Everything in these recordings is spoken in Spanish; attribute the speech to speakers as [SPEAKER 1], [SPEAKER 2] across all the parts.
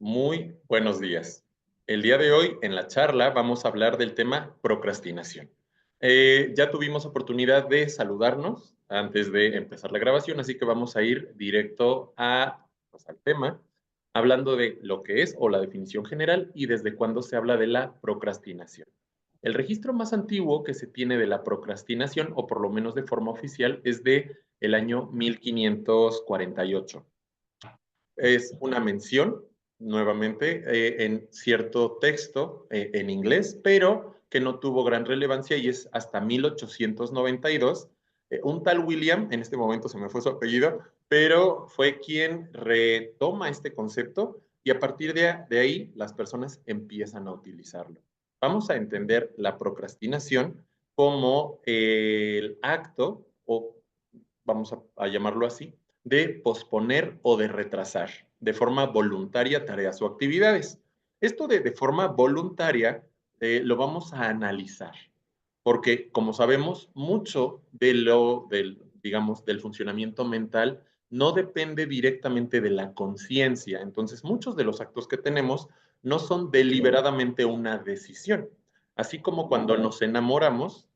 [SPEAKER 1] Muy buenos días. El día de hoy, en la charla, vamos a hablar del tema procrastinación. Ya tuvimos oportunidad de saludarnos antes de empezar la grabación, así que vamos a ir directo pues, al tema, hablando de lo que es o la definición general y desde cuándo se habla de la procrastinación. El registro más antiguo que se tiene de la procrastinación, o por lo menos de forma oficial, es de el año 1548. Es una mención, nuevamente, en cierto texto en inglés, pero que no tuvo gran relevancia y es hasta 1892. Un tal William, en este momento se me fue su apellido, pero fue quien retoma este concepto y a partir de ahí las personas empiezan a utilizarlo. Vamos a entender la procrastinación como el acto, o vamos a llamarlo así, de posponer o de retrasar de forma voluntaria tareas o actividades. Esto de forma voluntaria lo vamos a analizar, porque como sabemos, mucho digamos, del funcionamiento mental no depende directamente de la conciencia. Entonces, muchos de los actos que tenemos no son deliberadamente una decisión. Así como cuando nos enamoramos,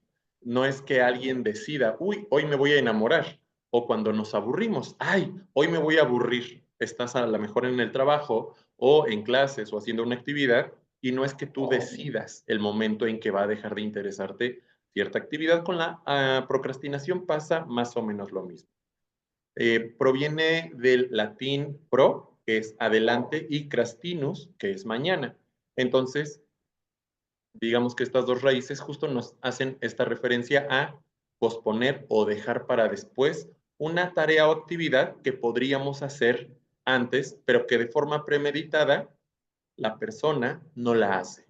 [SPEAKER 1] no es que alguien decida, uy, hoy me voy a enamorar, o cuando nos aburrimos, ay, hoy me voy a aburrir. Estás a lo mejor en el trabajo o en clases o haciendo una actividad y no es que tú decidas el momento en que va a dejar de interesarte cierta actividad. Con la procrastinación pasa más o menos lo mismo. Proviene del latín pro, que es adelante, y crastinus, que es mañana. Entonces, digamos que estas dos raíces justo nos hacen esta referencia a posponer o dejar para después una tarea o actividad que podríamos hacer antes, pero que de forma premeditada la persona no la hace.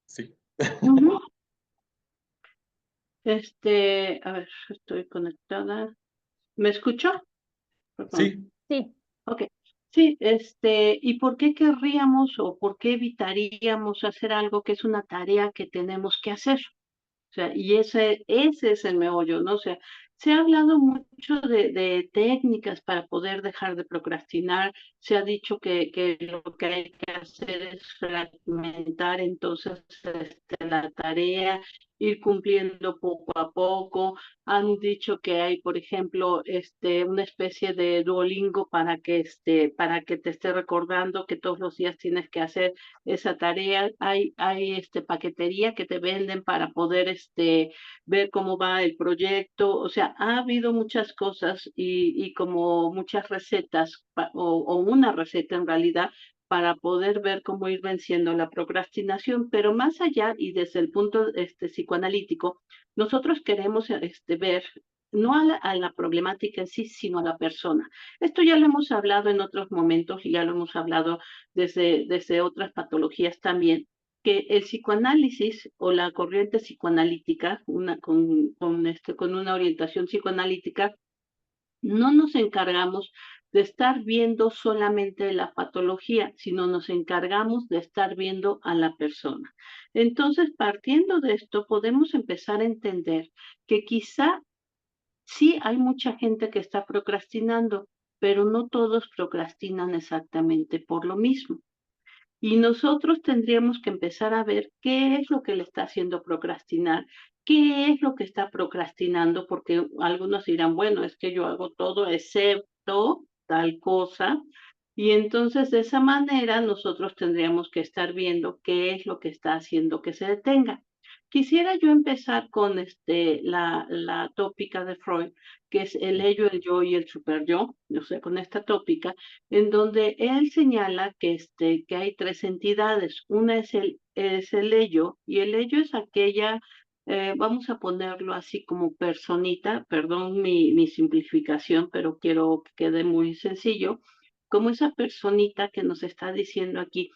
[SPEAKER 1] Sí.
[SPEAKER 2] Ujú. A ver, estoy conectada. ¿Me escuchó? Perdón.
[SPEAKER 1] Sí.
[SPEAKER 3] Sí,
[SPEAKER 2] Ok. Sí, ¿y por qué querríamos o por qué evitaríamos hacer algo que es una tarea que tenemos que hacer? O sea, y ese es el meollo, ¿no? O sea, se ha hablado mucho de técnicas para poder dejar de procrastinar. Se ha dicho que lo que hay que hacer es fragmentar entonces la tarea, ir cumpliendo poco a poco. Han dicho que hay, por ejemplo, una especie de Duolingo para que te esté recordando que todos los días tienes que hacer esa tarea. Hay paquetería que te venden para poder ver cómo va el proyecto. O sea, ha habido muchas cosas y como muchas recetas o una receta en realidad para poder ver cómo ir venciendo la procrastinación, pero más allá y desde el punto psicoanalítico, nosotros queremos ver no a la problemática en sí, sino a la persona. Esto ya lo hemos hablado en otros momentos y ya lo hemos hablado desde otras patologías también, que el psicoanálisis o la corriente psicoanalítica, con una orientación psicoanalítica, no nos encargamos de estar viendo solamente la patología, sino nos encargamos de estar viendo a la persona. Entonces, partiendo de esto, podemos empezar a entender que quizá sí hay mucha gente que está procrastinando, pero no todos procrastinan exactamente por lo mismo. Y nosotros tendríamos que empezar a ver qué es lo que le está haciendo procrastinar, qué es lo que está procrastinando, porque algunos dirán, bueno, es que yo hago todo excepto tal cosa. Y entonces de esa manera nosotros tendríamos que estar viendo qué es lo que está haciendo que se detenga. Quisiera yo empezar con la tópica de Freud, que es el ello, el yo y el superyo, o sea, con esta tópica en donde él señala que hay tres entidades. Una es el ello, y el ello es aquella, vamos a ponerlo así como personita, perdón mi simplificación, pero quiero que quede muy sencillo, como esa personita que nos está diciendo aquí,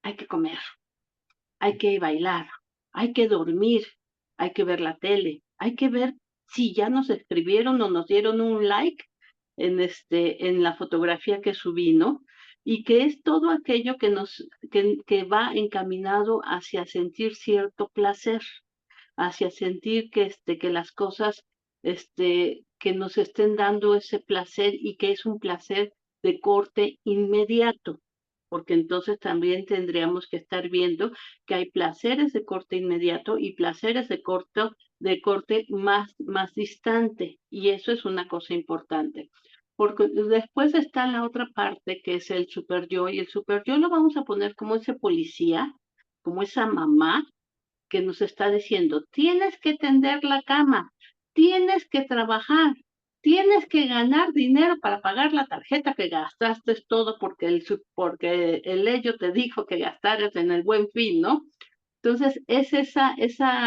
[SPEAKER 2] hay que comer, hay que bailar, hay que dormir, hay que ver la tele, hay que ver si ya nos escribieron o nos dieron un like en la fotografía que subí, ¿no? Y que es todo aquello que va encaminado hacia sentir cierto placer, hacia sentir que las cosas que nos estén dando ese placer y que es un placer de corte inmediato, porque entonces también tendríamos que estar viendo que hay placeres de corte inmediato y placeres de corte más distante, y eso es una cosa importante. Porque después está la otra parte que es el super yo, y el super yo lo vamos a poner como ese policía, como esa mamá que nos está diciendo, tienes que tender la cama, tienes que trabajar, tienes que ganar dinero para pagar la tarjeta que gastaste todo porque el ello te dijo que gastaras en el Buen Fin, ¿no? Entonces, es esa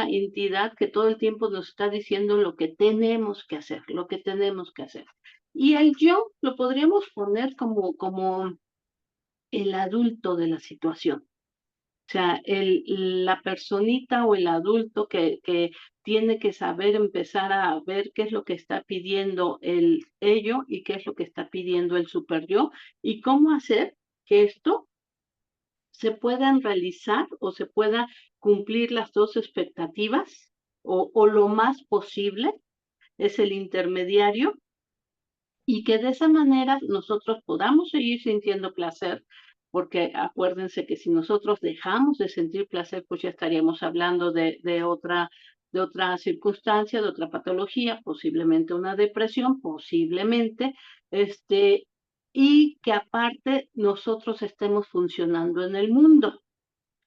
[SPEAKER 2] entidad que todo el tiempo nos está diciendo lo que tenemos que hacer, lo que tenemos que hacer. Y el yo lo podríamos poner como el adulto de la situación. O sea, la personita o el adulto que tiene que saber empezar a ver qué es lo que está pidiendo el ello y qué es lo que está pidiendo el super yo y cómo hacer que esto se puedan realizar o se pueda cumplir las dos expectativas o lo más posible, es el intermediario, y que de esa manera nosotros podamos seguir sintiendo placer, porque acuérdense que si nosotros dejamos de sentir placer, pues ya estaríamos hablando de otra circunstancia, de otra patología, posiblemente una depresión, posiblemente, y que aparte nosotros estemos funcionando en el mundo.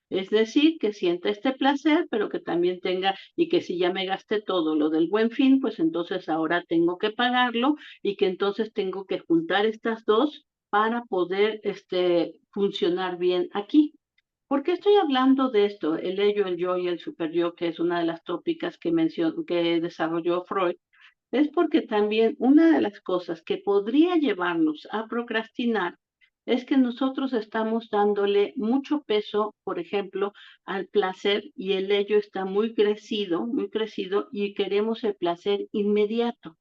[SPEAKER 2] Es decir, que sienta este placer, pero que también tenga, y que si ya me gasté todo lo del Buen Fin, pues entonces ahora tengo que pagarlo y que entonces tengo que juntar estas dos para poder funcionar bien aquí. ¿Por qué estoy hablando de esto? El ello, el yo y el super yo, que es una de las tópicas que desarrolló Freud, es porque también una de las cosas que podría llevarnos a procrastinar es que nosotros estamos dándole mucho peso, por ejemplo, al placer y el ello está muy crecido y queremos el placer inmediato.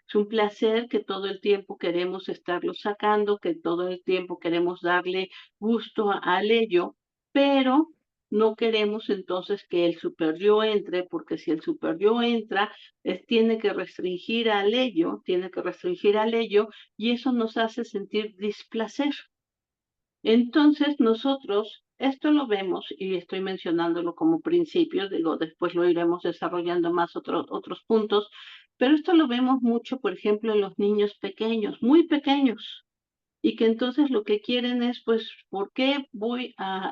[SPEAKER 2] Es un placer que todo el tiempo queremos estarlo sacando, que todo el tiempo queremos darle gusto al ello, pero no queremos entonces que el super yo entre, porque si el super yo entra, tiene que restringir al ello, tiene que restringir al ello, y eso nos hace sentir displacer. Entonces nosotros, esto lo vemos, y estoy mencionándolo como principio, digo, después lo iremos desarrollando más otros puntos, pero esto lo vemos mucho, por ejemplo, en los niños pequeños, muy pequeños, y que entonces lo que quieren es, pues, ¿por qué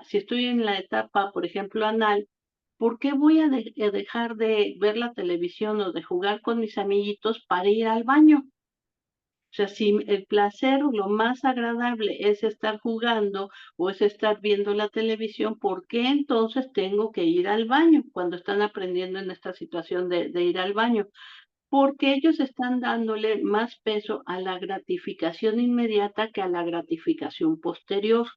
[SPEAKER 2] si estoy en la etapa, por ejemplo, anal, ¿por qué voy a dejar de ver la televisión o de jugar con mis amiguitos para ir al baño? O sea, si el placer o lo más agradable es estar jugando o es estar viendo la televisión, ¿por qué entonces tengo que ir al baño cuando están aprendiendo en esta situación de ir al baño? Porque ellos están dándole más peso a la gratificación inmediata que a la gratificación posterior.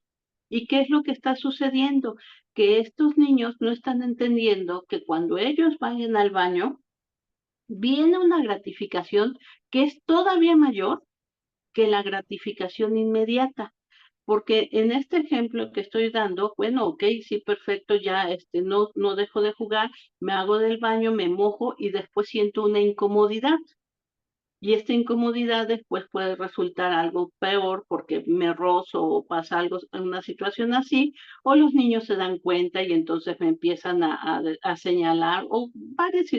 [SPEAKER 2] ¿Y qué es lo que está sucediendo? Que estos niños no están entendiendo que cuando ellos vayan al baño, viene una gratificación que es todavía mayor que la gratificación inmediata. Porque en este ejemplo que estoy dando, bueno, ok, sí, perfecto, ya no dejo de jugar, me hago del baño, me mojo y después siento una incomodidad. Y esta incomodidad después puede resultar algo peor porque me rozo o pasa algo en una situación así, o los niños se dan cuenta y entonces me empiezan a señalar o varias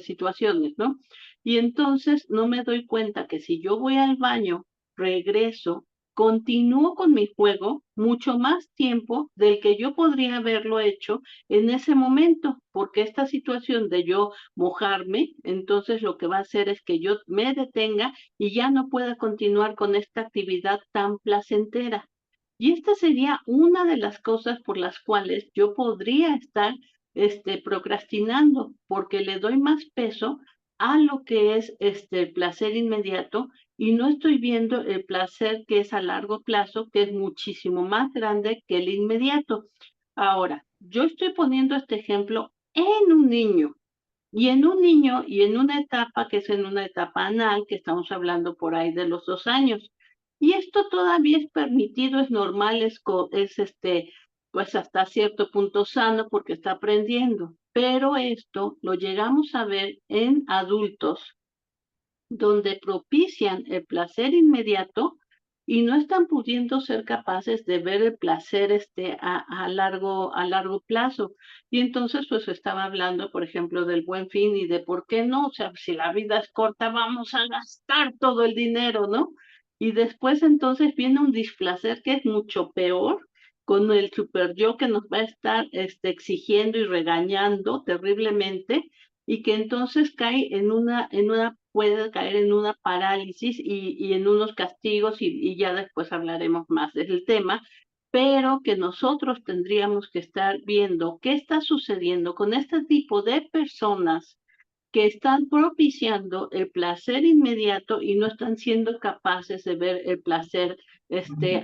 [SPEAKER 2] situaciones, ¿no? Y entonces no me doy cuenta que si yo voy al baño, regreso, continúo con mi juego mucho más tiempo del que yo podría haberlo hecho en ese momento, porque esta situación de yo mojarme, entonces lo que va a hacer es que yo me detenga y ya no pueda continuar con esta actividad tan placentera. Y esta sería una de las cosas por las cuales yo podría estar procrastinando, porque le doy más peso a lo que es el placer inmediato y no estoy viendo el placer que es a largo plazo, que es muchísimo más grande que el inmediato. Ahora, yo estoy poniendo este ejemplo en un niño, y en una etapa que es en una etapa anal, que estamos hablando por ahí de los 2 años. Y esto todavía es permitido, es normal, pues hasta cierto punto sano porque está aprendiendo. Pero esto lo llegamos a ver en adultos donde propician el placer inmediato y no están pudiendo ser capaces de ver el placer a largo plazo. Y entonces, pues estaba hablando, por ejemplo, del Buen Fin y de por qué no, o sea, si la vida es corta, vamos a gastar todo el dinero, ¿no? Y después entonces viene un displacer que es mucho peor, con el super yo que nos va a estar exigiendo y regañando terriblemente, y que entonces cae puede caer en una parálisis y en unos castigos, y ya después hablaremos más del tema, pero que nosotros tendríamos que estar viendo qué está sucediendo con este tipo de personas que están propiciando el placer inmediato y no están siendo capaces de ver el placer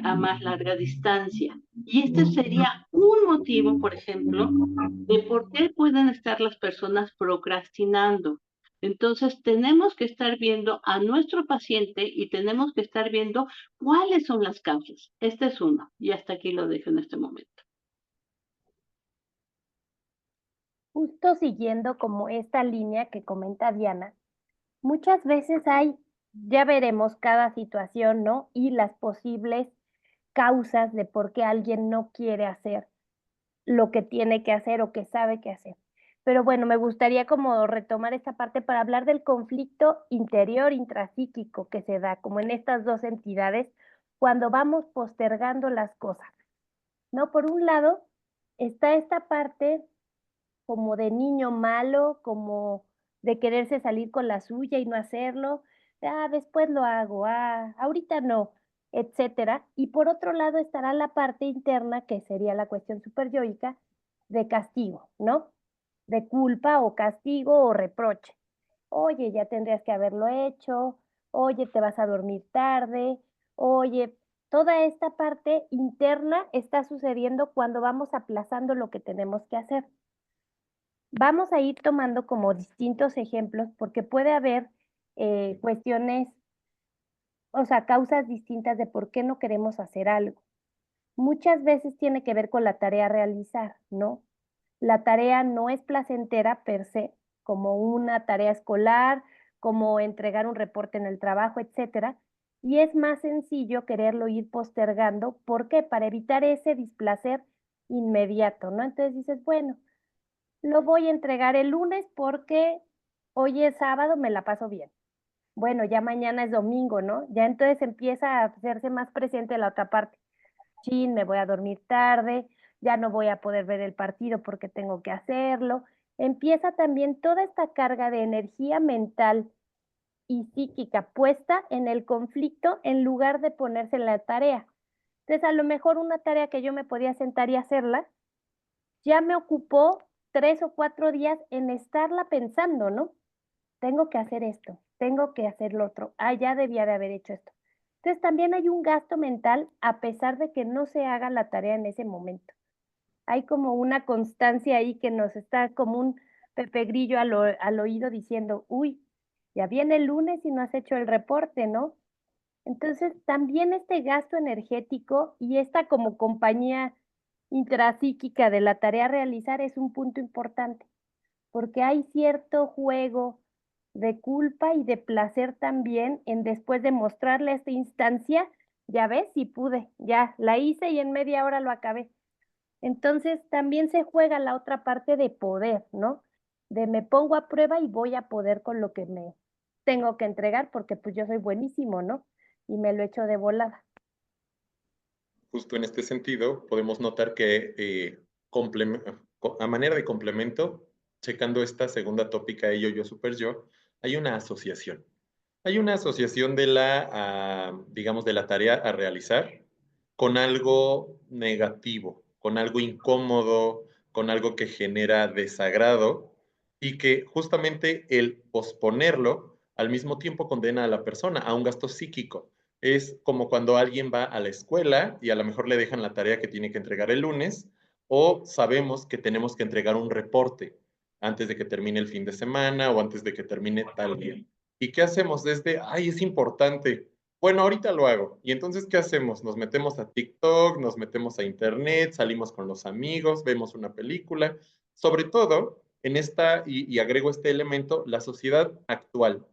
[SPEAKER 2] a más larga distancia. Y este sería un motivo, por ejemplo, de por qué pueden estar las personas procrastinando. Entonces, tenemos que estar viendo a nuestro paciente y tenemos que estar viendo cuáles son las causas. Este es uno, y hasta aquí lo dejo en este momento.
[SPEAKER 3] Justo siguiendo como esta línea que comenta Diana, muchas veces hay, ya veremos cada situación, ¿no? Y las posibles causas de por qué alguien no quiere hacer lo que tiene que hacer o que sabe que hacer. Pero bueno, me gustaría como retomar esta parte para hablar del conflicto interior intrapsíquico que se da como en estas dos entidades cuando vamos postergando las cosas, ¿no? Por un lado, está esta parte como de niño malo, como de quererse salir con la suya y no hacerlo, después lo hago, ahorita no, etcétera. Y por otro lado estará la parte interna, que sería la cuestión superyoica, de castigo, ¿no? De culpa o castigo o reproche. Oye, ya tendrías que haberlo hecho, oye, te vas a dormir tarde, oye, toda esta parte interna está sucediendo cuando vamos aplazando lo que tenemos que hacer. Vamos a ir tomando como distintos ejemplos porque puede haber cuestiones, o sea, causas distintas de por qué no queremos hacer algo. Muchas veces tiene que ver con la tarea a realizar, ¿no? La tarea no es placentera per se, como una tarea escolar, como entregar un reporte en el trabajo, etcétera, y es más sencillo quererlo ir postergando. ¿Por qué? Para evitar ese displacer inmediato, ¿no? Entonces dices, bueno, lo voy a entregar el lunes porque hoy es sábado, me la paso bien. Bueno, ya mañana es domingo, ¿no? Ya entonces empieza a hacerse más presente la otra parte. Chin, me voy a dormir tarde, ya no voy a poder ver el partido porque tengo que hacerlo. Empieza también toda esta carga de energía mental y psíquica puesta en el conflicto en lugar de ponerse en la tarea. Entonces, a lo mejor una tarea que yo me podía sentar y hacerla, ya me ocupó 3 o 4 días en estarla pensando, ¿no? Tengo que hacer esto, tengo que hacer lo otro, ya debía de haber hecho esto. Entonces también hay un gasto mental a pesar de que no se haga la tarea en ese momento. Hay como una constancia ahí que nos está como un Pepe Grillo al oído diciendo, uy, ya viene el lunes y no has hecho el reporte, ¿no? Entonces, también este gasto energético y esta como compañía intrapsíquica de la tarea a realizar es un punto importante, porque hay cierto juego de culpa y de placer también en después de mostrarle a esta instancia, ya ves, si pude, ya la hice y en media hora lo acabé. Entonces, también se juega la otra parte de poder, ¿no? De me pongo a prueba y voy a poder con lo que me tengo que entregar porque pues yo soy buenísimo, ¿no? Y me lo echo de volada.
[SPEAKER 1] Justo en este sentido, podemos notar que a manera de complemento, checando esta segunda tópica, yo, super yo, hay una asociación. Hay una asociación de digamos, de la tarea a realizar con algo negativo, con algo incómodo, con algo que genera desagrado y que justamente el posponerlo al mismo tiempo condena a la persona a un gasto psíquico. Es como cuando alguien va a la escuela y a lo mejor le dejan la tarea que tiene que entregar el lunes o sabemos que tenemos que entregar un reporte antes de que termine el fin de semana o antes de que termine tal día. ¿Y qué hacemos desde, ay, es importante? Bueno, ahorita lo hago. ¿Y entonces qué hacemos? Nos metemos a TikTok, nos metemos a Internet, salimos con los amigos, vemos una película. Sobre todo, en esta, y agrego este elemento, la sociedad actual.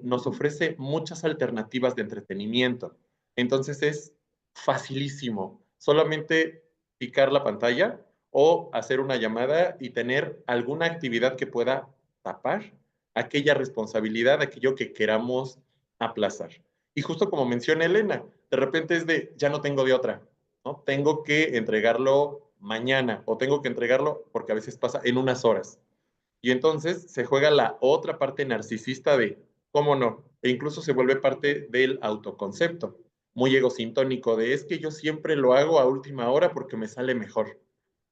[SPEAKER 1] nos ofrece muchas alternativas de entretenimiento. Entonces es facilísimo. Solamente picar la pantalla o hacer una llamada y tener alguna actividad que pueda tapar aquella responsabilidad, aquello que queramos aplazar. Y justo como menciona Elena, de repente es de, ya no tengo de otra, ¿no? Tengo que entregarlo mañana o tengo que entregarlo, porque a veces pasa, en unas horas. Y entonces se juega la otra parte narcisista de, ¿cómo no? E incluso se vuelve parte del autoconcepto, muy egosintónico de, es que yo siempre lo hago a última hora porque me sale mejor.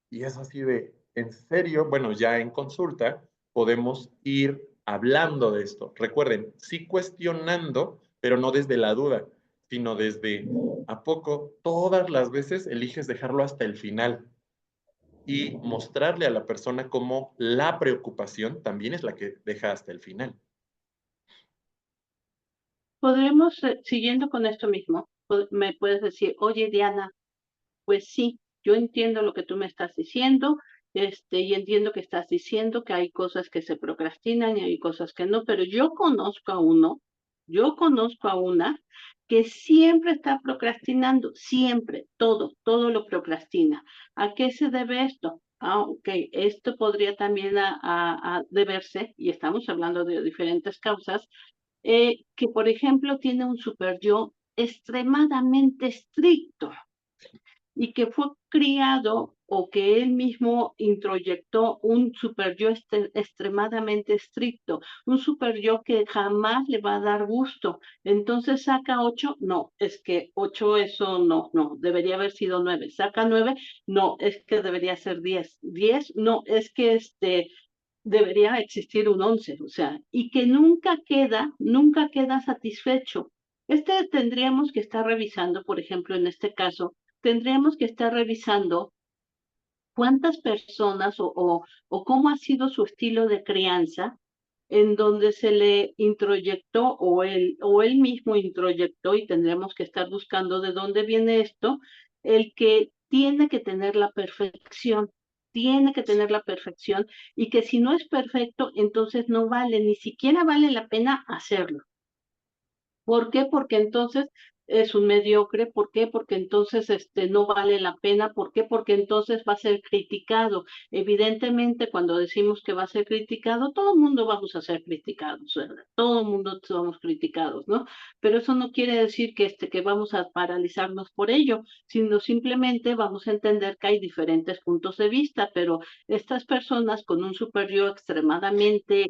[SPEAKER 1] Y es así de, en serio, bueno, ya en consulta podemos ir hablando de esto. Recuerden, sí cuestionando, pero no desde la duda, sino desde, ¿a poco todas las veces eliges dejarlo hasta el final? Y mostrarle a la persona cómo la preocupación también es la que deja hasta el final.
[SPEAKER 2] Podremos, siguiendo con esto mismo, me puedes decir, oye Diana, pues sí, yo entiendo lo que tú me estás diciendo, y entiendo que estás diciendo que hay cosas que se procrastinan y hay cosas que no, pero yo conozco a una que siempre está procrastinando, siempre, todo lo procrastina. ¿A qué se debe esto? Ah, ok, esto podría también a deberse, y estamos hablando de diferentes causas, que por ejemplo tiene un super yo extremadamente estricto y que fue criado o que él mismo introyectó un super yo extremadamente estricto, un super yo que jamás le va a dar gusto. Entonces saca 8, no, es que 8 eso no, debería haber sido 9. Saca 9, no, es que debería ser 10. 10, no, es que debería existir un 11, o sea, y que nunca queda satisfecho. Tendríamos que estar revisando, por ejemplo, en este caso, tendríamos que estar revisando cuántas personas o cómo ha sido su estilo de crianza en donde se le introyectó o él mismo introyectó, y tendremos que estar buscando de dónde viene esto, el que tiene que tener la perfección, y que si no es perfecto, entonces no vale, ni siquiera vale la pena hacerlo. ¿Por qué? Porque entonces es un mediocre. ¿Por qué? Porque entonces no vale la pena. ¿Por qué? Porque entonces va a ser criticado. Evidentemente, cuando decimos que va a ser criticado, todo el mundo vamos a ser criticados, ¿verdad? Todo el mundo somos criticados, ¿no? Pero eso no quiere decir que vamos a paralizarnos por ello, sino simplemente vamos a entender que hay diferentes puntos de vista, pero estas personas con un super yo extremadamente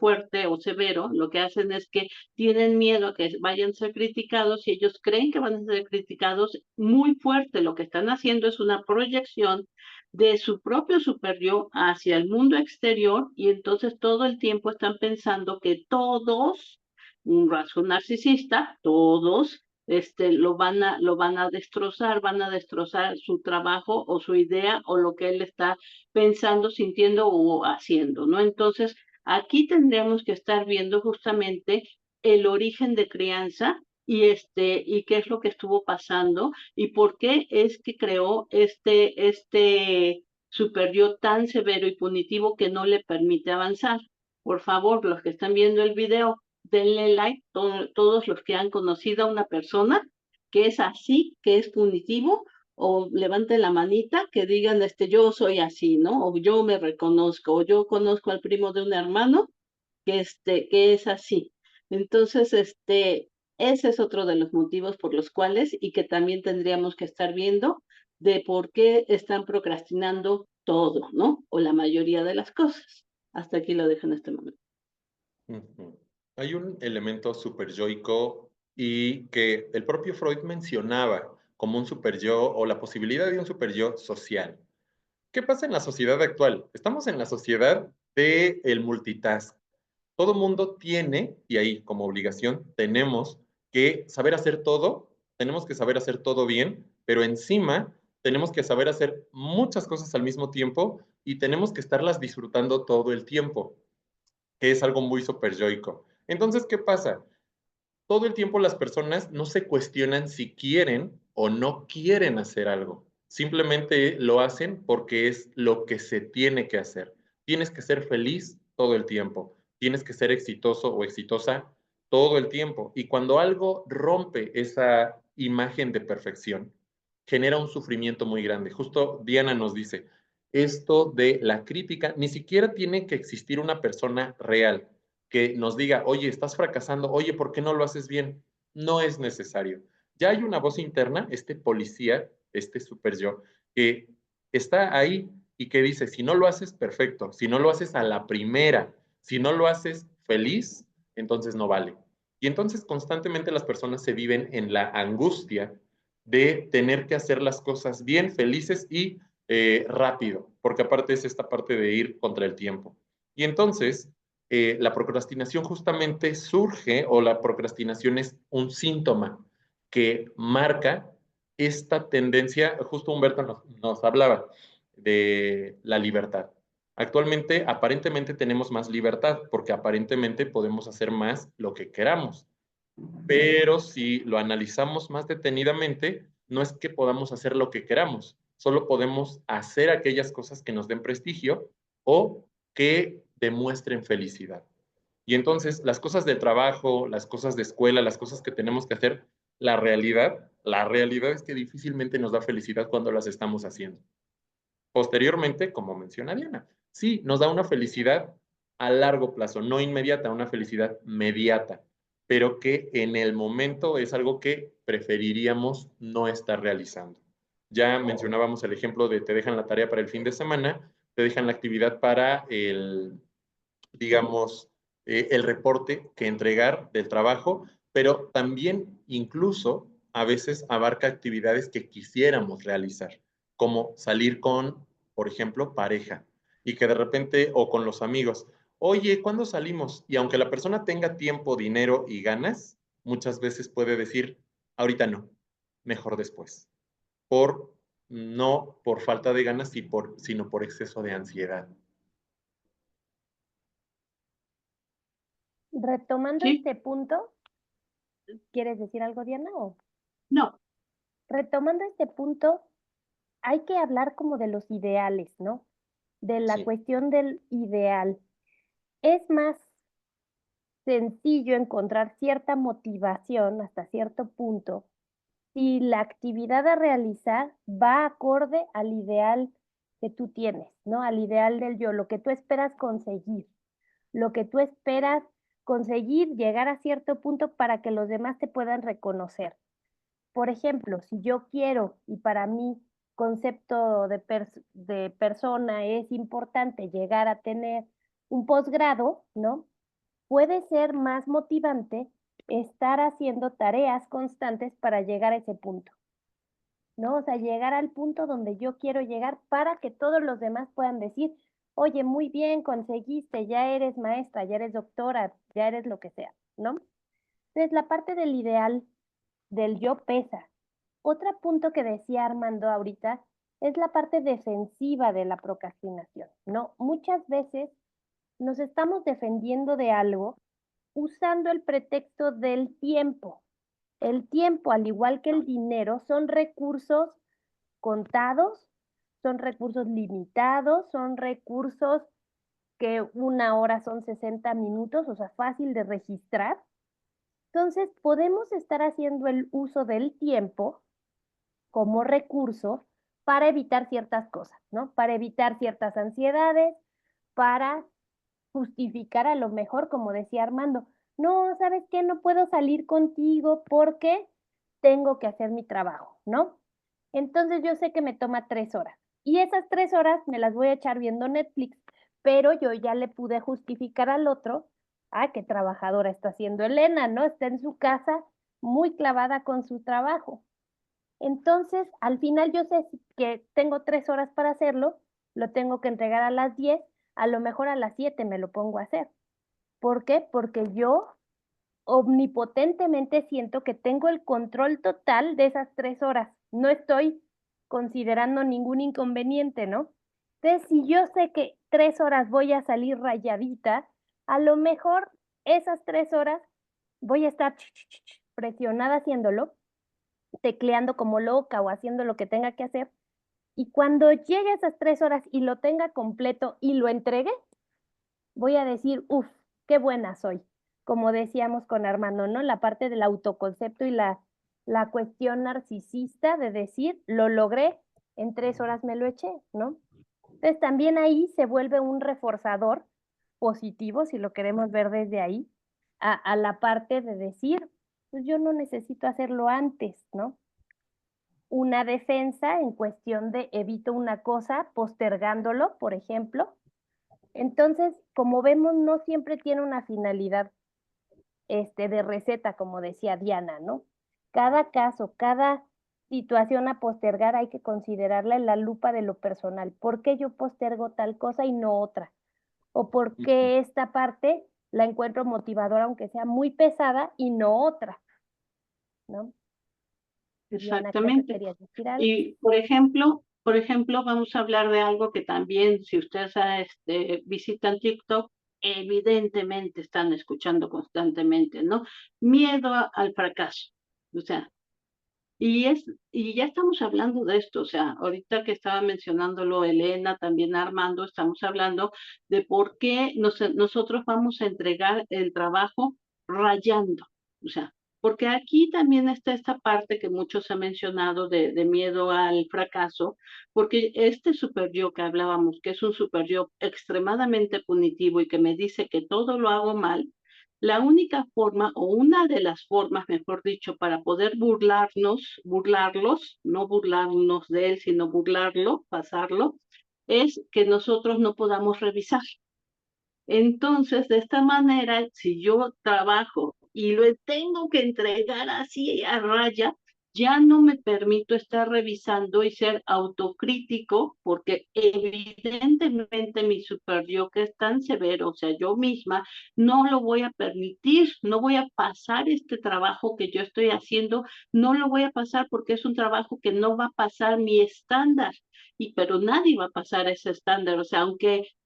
[SPEAKER 2] fuerte o severo, lo que hacen es que tienen miedo a que vayan a ser criticados, y ellos creen que van a ser criticados muy fuerte. Lo que están haciendo es una proyección de su propio super yo hacia el mundo exterior, y entonces todo el tiempo están pensando que todos, un rasgo narcisista, todos lo van a destrozar su trabajo o su idea o lo que él está pensando, sintiendo o haciendo, ¿no? Entonces, aquí tendríamos que estar viendo justamente el origen de crianza y qué es lo que estuvo pasando y por qué es que creó este super yo tan severo y punitivo que no le permite avanzar. Por favor, los que están viendo el video, denle like, todos los que han conocido a una persona que es así, que es punitivo, o levanten la manita, que digan, yo soy así, ¿no? O yo me reconozco, o yo conozco al primo de un hermano que es así. Entonces, ese es otro de los motivos por los cuales, y que también tendríamos que estar viendo, de por qué están procrastinando todo, ¿no? O la mayoría de las cosas. Hasta aquí lo dejo en este momento.
[SPEAKER 1] Hay un elemento superyoico y que el propio Freud mencionaba como un superyo o la posibilidad de un superyo social. ¿Qué pasa en la sociedad actual? Estamos en la sociedad del multitask. Todo mundo tiene, y ahí como obligación, tenemos que saber hacer todo, tenemos que saber hacer todo bien, pero encima tenemos que saber hacer muchas cosas al mismo tiempo y tenemos que estarlas disfrutando todo el tiempo, que es algo muy superyoico. Entonces, ¿qué pasa? Todo el tiempo las personas no se cuestionan si quieren o no quieren hacer algo. Simplemente lo hacen porque es lo que se tiene que hacer. Tienes que ser feliz todo el tiempo. tienes que ser exitoso o exitosa todo el tiempo. Y cuando algo rompe esa imagen de perfección, genera un sufrimiento muy grande. Justo Diana nos dice, esto de la crítica, ni siquiera tiene que existir una persona real que nos diga, oye, estás fracasando, oye, ¿por qué no lo haces bien? No es necesario. Ya hay una voz interna, este policía, este super yo, que está ahí y que dice, si no lo haces, perfecto, si no lo haces a la primera, si no lo haces feliz, entonces no vale. Y entonces constantemente las personas se viven en la angustia de tener que hacer las cosas bien, felices y rápido, porque aparte es esta parte de ir contra el tiempo. Y entonces, la procrastinación justamente surge, o la procrastinación es un síntoma que marca esta tendencia, justo Humberto nos hablaba de la libertad. Actualmente, aparentemente tenemos más libertad, porque aparentemente podemos hacer más lo que queramos. Pero si lo analizamos más detenidamente, no es que podamos hacer lo que queramos, solo podemos hacer aquellas cosas que nos den prestigio o que demuestren felicidad. Y entonces las cosas de trabajo, las cosas de escuela, las cosas que tenemos que hacer, la realidad es que difícilmente nos da felicidad cuando las estamos haciendo. Posteriormente, como menciona Diana, sí, nos da una felicidad a largo plazo, no inmediata, una felicidad mediata, pero que en el momento es algo que preferiríamos no estar realizando. Ya mencionábamos el ejemplo de te dejan la tarea para el fin de semana, te dejan la actividad para digamos, el reporte que entregar del trabajo, pero también incluso a veces abarca actividades que quisiéramos realizar, como salir con, por ejemplo, pareja, y que de repente, o con los amigos, oye, ¿cuándo salimos? Y aunque la persona tenga tiempo, dinero y ganas, muchas veces puede decir, ahorita no, mejor después, por no por falta de ganas, sino por exceso de ansiedad.
[SPEAKER 3] Retomando
[SPEAKER 2] Sí,
[SPEAKER 3] este punto, ¿quieres decir algo, Diana? O
[SPEAKER 2] no,
[SPEAKER 3] retomando este punto, hay que hablar como de los ideales, ¿no? De la
[SPEAKER 1] Sí.
[SPEAKER 3] cuestión del ideal. Es más sencillo encontrar cierta motivación hasta cierto punto si la actividad a realizar va acorde al ideal que tú tienes, ¿no? Al ideal del yo, lo que tú esperas conseguir, lo que tú esperas conseguir, llegar a cierto punto para que los demás te puedan reconocer. Por ejemplo, si yo quiero, y para mí concepto de persona es importante llegar a tener un posgrado, ¿no? Puede ser más motivante estar haciendo tareas constantes para llegar a ese punto, ¿no? O sea, llegar al punto donde yo quiero llegar para que todos los demás puedan decir, oye, muy bien, conseguiste, ya eres maestra, ya eres doctora, ya eres lo que sea, ¿no? Entonces, la parte del ideal del yo pesa. Otro punto que decía Armando ahorita es la parte defensiva de la procrastinación, ¿no? Muchas veces nos estamos defendiendo de algo usando el pretexto del tiempo. El tiempo, al igual que el dinero, son recursos contados, son recursos limitados, son recursos que una hora son 60 minutos, o sea, fácil de registrar. Entonces, podemos estar haciendo el uso del tiempo como recurso para evitar ciertas cosas, ¿no? Para evitar ciertas ansiedades, para justificar a lo mejor, como decía Armando, no, ¿sabes qué? No puedo salir contigo porque tengo que hacer mi trabajo, ¿no? Entonces yo sé que me toma 3 horas y esas 3 horas me las voy a echar viendo Netflix, pero yo ya le pude justificar al otro, ah, qué trabajadora está haciendo Elena, ¿no? Está en su casa muy clavada con su trabajo. Entonces, al final yo sé que tengo 3 horas para hacerlo, lo tengo que entregar a las 10, a lo mejor a las 7 me lo pongo a hacer. ¿Por qué? Porque yo omnipotentemente siento que tengo el control total de esas 3 horas. No estoy considerando ningún inconveniente, ¿no? Entonces, si yo sé que 3 horas voy a salir rayadita, a lo mejor esas 3 horas voy a estar presionada haciéndolo, tecleando como loca o haciendo lo que tenga que hacer. Y cuando llegue a esas 3 horas y lo tenga completo y lo entregue, voy a decir, uff, qué buena soy. Como decíamos con Armando, ¿no? La parte del autoconcepto y la cuestión narcisista de decir, lo logré, en 3 horas me lo eché, ¿no? Entonces también ahí se vuelve un reforzador positivo, si lo queremos ver desde ahí, a la parte de decir, pues yo no necesito hacerlo antes, ¿no? Una defensa en cuestión de evito una cosa postergándolo, por ejemplo. Entonces, como vemos, no siempre tiene una finalidad de receta, como decía Diana, ¿no? Cada caso, cada situación a postergar hay que considerarla en la lupa de lo personal. ¿Por qué yo postergo tal cosa y no otra? ¿O por qué esta parte la encuentro motivadora, aunque sea muy pesada, y no otra? ¿No? Diana, creo que
[SPEAKER 2] Exactamente.
[SPEAKER 3] querías decir algo.
[SPEAKER 2] Y por ejemplo, vamos a hablar de algo que también, si ustedes visitan TikTok, evidentemente están escuchando constantemente, ¿no? Miedo al fracaso. O sea, y ya estamos hablando de esto, o sea, ahorita que estaba mencionándolo Elena, también Armando, estamos hablando de por qué nosotros vamos a entregar el trabajo rayando, o sea, porque aquí también está esta parte que muchos han mencionado de miedo al fracaso, porque este super yo que hablábamos, que es un super yo extremadamente punitivo y que me dice que todo lo hago mal, la única forma, o una de las formas, mejor dicho, para poder burlarlos, no burlarnos de él, sino burlarlo, pasarlo, es que nosotros no podamos revisar. Entonces, de esta manera, si yo trabajo y lo tengo que entregar así a raya, ya no me permito estar revisando y ser autocrítico, porque evidentemente mi super yo que es tan severo, o sea, yo misma, no lo voy a permitir, no voy a pasar este trabajo que yo estoy haciendo, no lo voy a pasar porque es un trabajo que no va a pasar mi estándar pero nadie va a pasar ese estándar, o sea,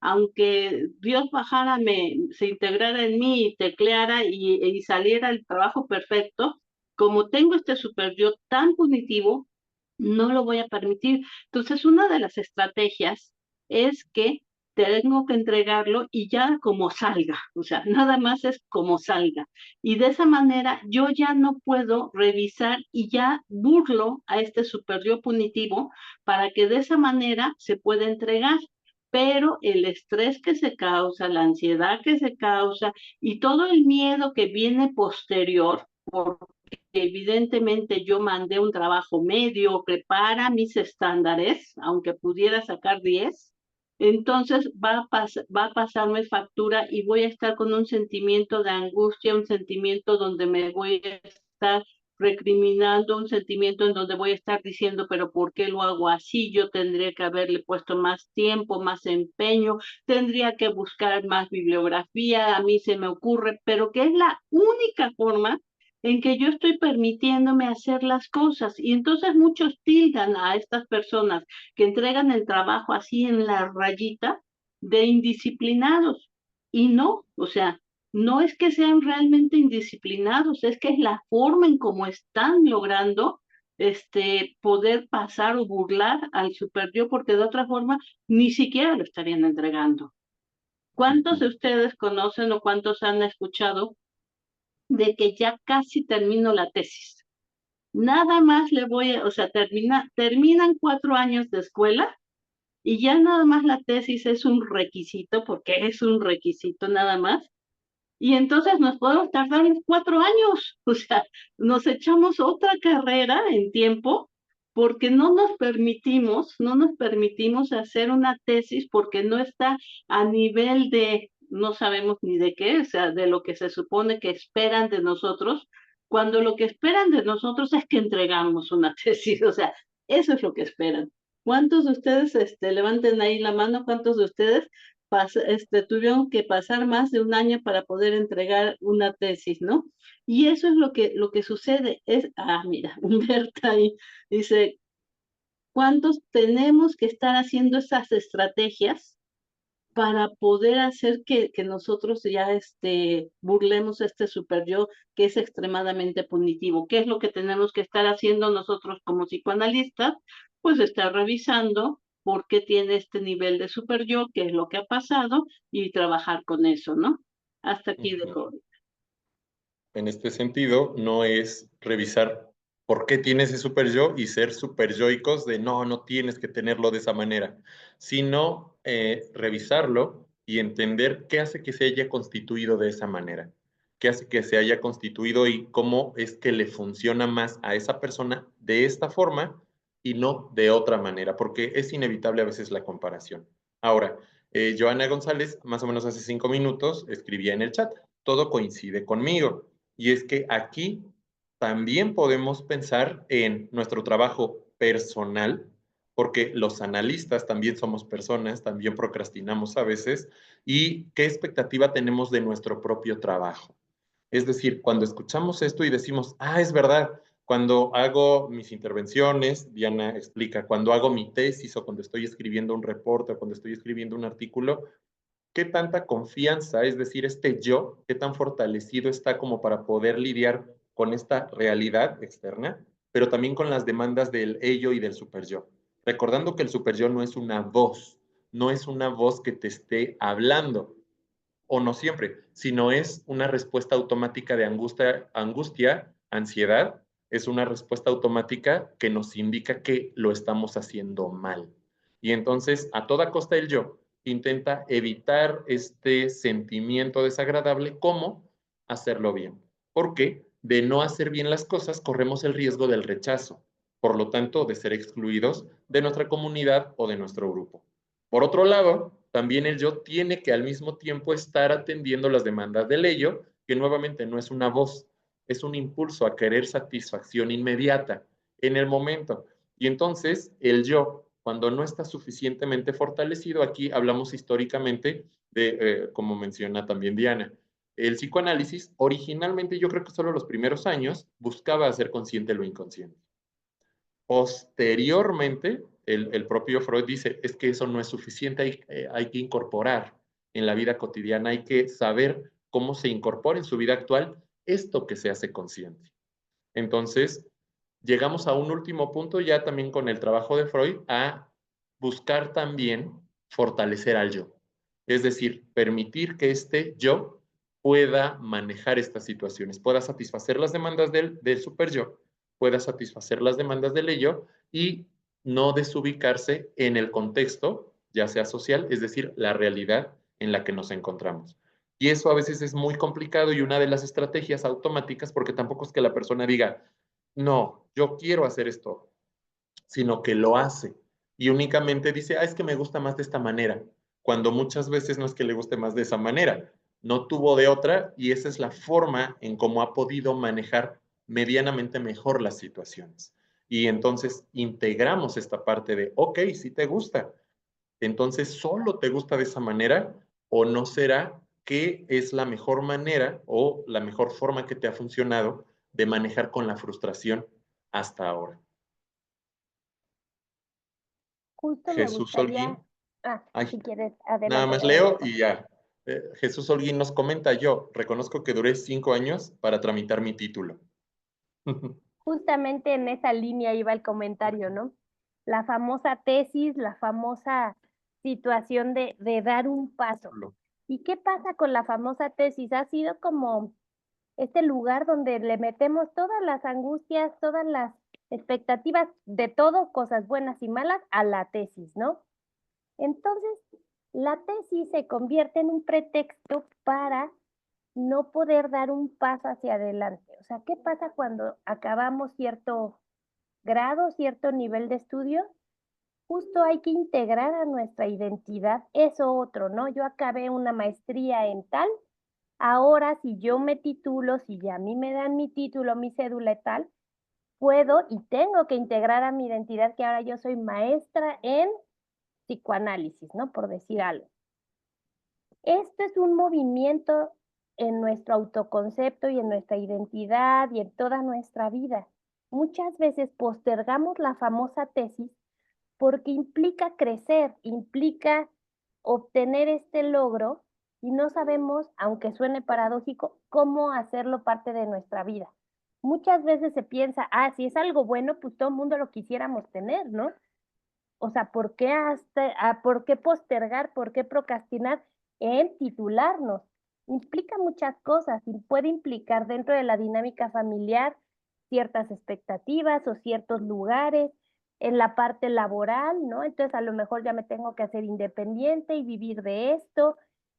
[SPEAKER 2] aunque Dios bajara, se integrara en mí y tecleara y saliera el trabajo perfecto, como tengo este super yo tan punitivo, no lo voy a permitir. Entonces, una de las estrategias es que tengo que entregarlo y ya como salga, o sea, nada más es como salga. Y de esa manera yo ya no puedo revisar y ya burlo a este super yo punitivo para que de esa manera se pueda entregar. Pero el estrés que se causa, la ansiedad que se causa y todo el miedo que viene posterior, evidentemente yo mandé un trabajo mediocre para mis estándares, aunque pudiera sacar 10, entonces va a pasarme factura y voy a estar con un sentimiento de angustia, un sentimiento donde me voy a estar recriminando, un sentimiento en donde voy a estar diciendo, pero ¿por qué lo hago así? Yo tendría que haberle puesto más tiempo, más empeño, tendría que buscar más bibliografía, a mí se me ocurre, pero que es la única forma en que yo estoy permitiéndome hacer las cosas. Y entonces muchos tildan a estas personas que entregan el trabajo así en la rayita de indisciplinados. Y no, o sea, no es que sean realmente indisciplinados, es que es la forma en cómo están logrando poder pasar o burlar al super yo, porque de otra forma ni siquiera lo estarían entregando. ¿Cuántos de ustedes conocen o cuántos han escuchado de que ya casi termino la tesis? Nada más le voy a, o sea, terminan 4 años de escuela y ya nada más la tesis es un requisito, porque es un requisito nada más. Y entonces nos podemos tardar 4 años, o sea, nos echamos otra carrera en tiempo porque no nos permitimos hacer una tesis porque no está a nivel de, no sabemos ni de qué, o sea, de lo que se supone que esperan de nosotros, cuando lo que esperan de nosotros es que entregamos una tesis, o sea, eso es lo que esperan. ¿Cuántos de ustedes, levanten ahí la mano, cuántos de ustedes tuvieron que pasar más de un año para poder entregar una tesis, ¿no? Y eso es lo que sucede. Mira, Humberta ahí dice, ¿cuántos tenemos que estar haciendo esas estrategias para poder hacer que nosotros ya burlemos este super yo que es extremadamente punitivo? ¿Qué es lo que tenemos que estar haciendo nosotros como psicoanalistas? Pues estar revisando por qué tiene este nivel de super yo, qué es lo que ha pasado y trabajar con eso, ¿no? Hasta aquí
[SPEAKER 1] Ujú.
[SPEAKER 2] dejo.
[SPEAKER 1] En este sentido, no es revisar por qué tiene ese super yo y ser super yoicos de no, no tienes que tenerlo de esa manera, sino revisarlo y entender qué hace que se haya constituido de esa manera, qué hace que se haya constituido y cómo es que le funciona más a esa persona de esta forma y no de otra manera, porque es inevitable a veces la comparación. Ahora, Joana González, más o menos hace 5 minutos, escribía en el chat, todo coincide conmigo. Y es que aquí también podemos pensar en nuestro trabajo personal, porque los analistas también somos personas, también procrastinamos a veces, y qué expectativa tenemos de nuestro propio trabajo. Es decir, cuando escuchamos esto y decimos, ah, es verdad, cuando hago mis intervenciones, Diana explica, cuando hago mi tesis o cuando estoy escribiendo un reporte o cuando estoy escribiendo un artículo, qué tanta confianza, es decir, este yo, qué tan fortalecido está como para poder lidiar con esta realidad externa, pero también con las demandas del ello y del super yo. Recordando que el super yo no es una voz, no es una voz que te esté hablando, o no siempre, sino es una respuesta automática de angustia, ansiedad, es una respuesta automática que nos indica que lo estamos haciendo mal. Y entonces, a toda costa el yo intenta evitar este sentimiento desagradable, ¿cómo? Hacerlo bien. Porque de no hacer bien las cosas corremos el riesgo del rechazo, por lo tanto, de ser excluidos de nuestra comunidad o de nuestro grupo. Por otro lado, también el yo tiene que al mismo tiempo estar atendiendo las demandas del ello, que nuevamente no es una voz, es un impulso a querer satisfacción inmediata en el momento. Y entonces el yo, cuando no está suficientemente fortalecido, aquí hablamos históricamente de, como menciona también Diana, el psicoanálisis originalmente yo creo que solo los primeros años buscaba hacer consciente lo inconsciente. Posteriormente, el propio Freud dice, es que eso no es suficiente, hay que incorporar en la vida cotidiana, hay que saber cómo se incorpora en su vida actual esto que se hace consciente. Entonces, llegamos a un último punto ya también con el trabajo de Freud a buscar también fortalecer al yo. Es decir, permitir que este yo pueda manejar estas situaciones, pueda satisfacer las demandas del super yo, pueda satisfacer las demandas del ello y no desubicarse en el contexto, ya sea social, es decir, la realidad en la que nos encontramos. Y eso a veces es muy complicado y una de las estrategias automáticas, porque tampoco es que la persona diga, no, yo quiero hacer esto, sino que lo hace. Y únicamente dice, ah, es que me gusta más de esta manera, cuando muchas veces no es que le guste más de esa manera, no tuvo de otra y esa es la forma en cómo ha podido manejar medianamente mejor las situaciones. Y entonces integramos esta parte de, ok, si te gusta, entonces solo te gusta de esa manera o no será que es la mejor manera o la mejor forma que te ha funcionado de manejar con la frustración hasta ahora.
[SPEAKER 3] Justo me
[SPEAKER 1] Jesús
[SPEAKER 3] gustaría,
[SPEAKER 1] Holguín,
[SPEAKER 3] si
[SPEAKER 1] ay,
[SPEAKER 3] quieres,
[SPEAKER 1] nada
[SPEAKER 3] adelante,
[SPEAKER 1] más
[SPEAKER 3] adelante.
[SPEAKER 1] leo y ya. Jesús Holguín nos comenta, yo reconozco que duré 5 años para tramitar mi título.
[SPEAKER 3] Justamente en esa línea iba el comentario, ¿no? La famosa tesis, la famosa situación de dar un paso. ¿Y qué pasa con la famosa tesis? Ha sido como este lugar donde le metemos todas las angustias, todas las expectativas de todo, cosas buenas y malas, a la tesis, ¿no? Entonces, la tesis se convierte en un pretexto para no poder dar un paso hacia adelante. O sea, ¿qué pasa cuando acabamos cierto grado, cierto nivel de estudio? Justo hay que integrar a nuestra identidad eso otro, ¿no? Yo acabé una maestría en tal, ahora si yo me titulo, si ya a mí me dan mi título, mi cédula y tal, puedo y tengo que integrar a mi identidad que ahora yo soy maestra en psicoanálisis, ¿no? Por decir algo. Esto es un movimiento en nuestro autoconcepto y en nuestra identidad y en toda nuestra vida. Muchas veces postergamos la famosa tesis porque implica crecer, implica obtener este logro y no sabemos, aunque suene paradójico, cómo hacerlo parte de nuestra vida. Muchas veces se piensa, si es algo bueno, pues todo el mundo lo quisiéramos tener, ¿no? O sea, ¿por qué postergar, por qué procrastinar en titularnos? implica muchas cosas y puede implicar dentro de la dinámica familiar ciertas expectativas o ciertos lugares, en la parte laboral, ¿no? Entonces a lo mejor ya me tengo que hacer independiente y vivir de esto,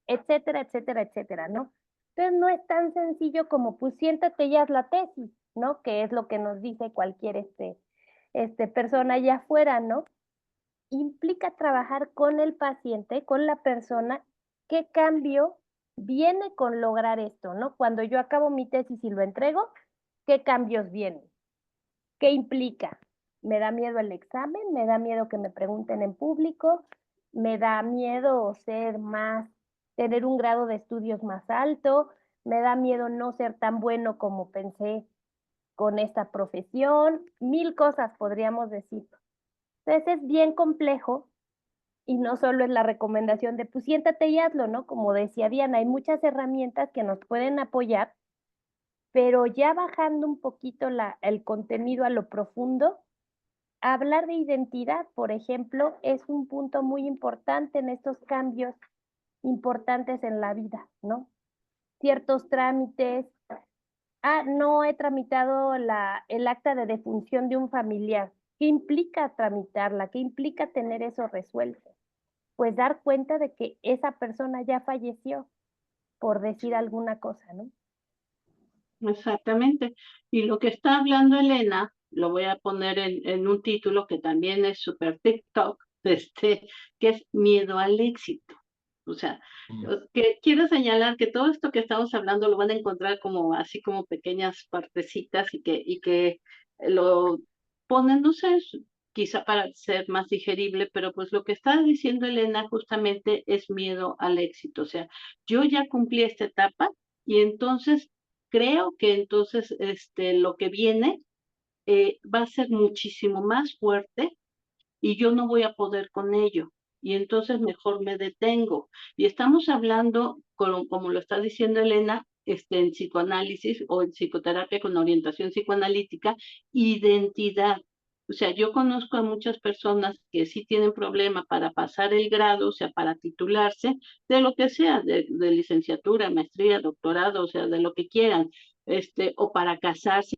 [SPEAKER 3] etcétera, etcétera, etcétera, ¿no? Entonces no es tan sencillo como pues siéntate y haz la tesis, ¿no? Que es lo que nos dice cualquier persona allá afuera, ¿no? Implica trabajar con el paciente, con la persona, qué cambio viene con lograr esto, ¿no? Cuando yo acabo mi tesis y lo entrego, ¿qué cambios vienen? ¿Qué implica? ¿Me da miedo el examen? ¿Me da miedo que me pregunten en público? ¿Me da miedo tener un grado de estudios más alto? ¿Me da miedo no ser tan bueno como pensé con esta profesión? Mil cosas podríamos decir. Entonces es bien complejo y no solo es la recomendación de pues siéntate y hazlo, ¿no? Como decía Diana, hay muchas herramientas que nos pueden apoyar, pero ya bajando un poquito el contenido a lo profundo, hablar de identidad, por ejemplo, es un punto muy importante en estos cambios importantes en la vida, ¿no? Ciertos trámites. No he tramitado el acta de defunción de un familiar. ¿Qué implica tramitarla? ¿Qué implica tener eso resuelto? Pues dar cuenta de que esa persona ya falleció, por decir alguna cosa, ¿no?
[SPEAKER 2] Exactamente. Y lo que está hablando Elena, lo voy a poner en un título que también es super TikTok, que es miedo al éxito. O sea, que quiero señalar que todo esto que estamos hablando lo van a encontrar como así como pequeñas partecitas y que lo ponen, no sé, quizá para ser más digerible, pero pues lo que está diciendo Elena justamente es miedo al éxito. O sea, yo ya cumplí esta etapa y entonces creo que entonces lo que viene va a ser muchísimo más fuerte y yo no voy a poder con ello. Y entonces mejor me detengo. Y estamos hablando, como lo está diciendo Elena, en psicoanálisis o en psicoterapia con orientación psicoanalítica, identidad. O sea, yo conozco a muchas personas que sí tienen problema para pasar el grado, o sea, para titularse, de lo que sea, de licenciatura, maestría, doctorado, o sea, de lo que quieran, o para casarse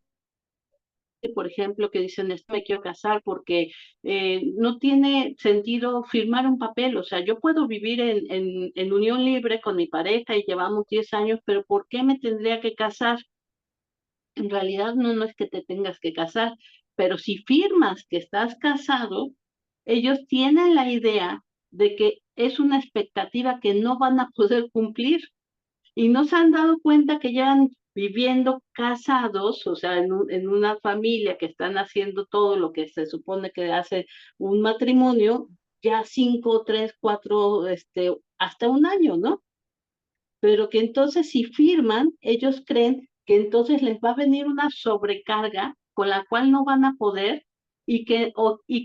[SPEAKER 2] por ejemplo, que dicen, me quiero casar porque no tiene sentido firmar un papel. O sea, yo puedo vivir en unión libre con mi pareja y llevamos 10 años, pero ¿por qué me tendría que casar? En realidad no es que te tengas que casar, pero si firmas que estás casado, ellos tienen la idea de que es una expectativa que no van a poder cumplir y no se han dado cuenta que llevan viviendo casados, o sea, en una familia que están haciendo todo lo que se supone que hace un matrimonio, ya 5, 3, 4, hasta un año, ¿no? Pero que entonces si firman, ellos creen que entonces les va a venir una sobrecarga con la cual no van a poder y que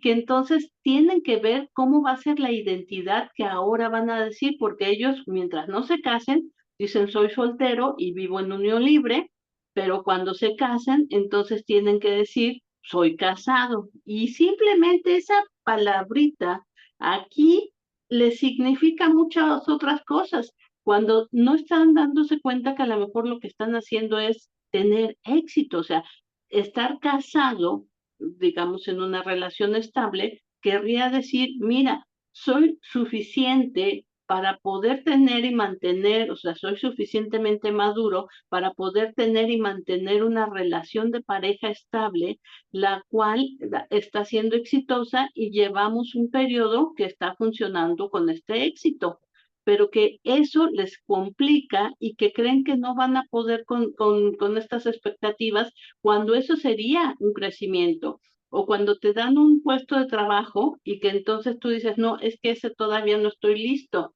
[SPEAKER 2] entonces tienen que ver cómo va a ser la identidad que ahora van a decir, porque ellos mientras no se casen, dicen soy soltero y vivo en unión libre, pero cuando se casan, entonces tienen que decir soy casado. Y simplemente esa palabrita aquí les significa muchas otras cosas cuando no están dándose cuenta que a lo mejor lo que están haciendo es tener éxito, o sea, estar casado, digamos, en una relación estable, querría decir, mira, soy suficiente para poder tener y mantener, o sea, soy suficientemente maduro para poder tener y mantener una relación de pareja estable, la cual está siendo exitosa y llevamos un periodo que está funcionando con este éxito, pero que eso les complica y que creen que no van a poder con estas expectativas cuando eso sería un crecimiento. O cuando te dan un puesto de trabajo y que entonces tú dices, no, es que ese todavía no estoy listo.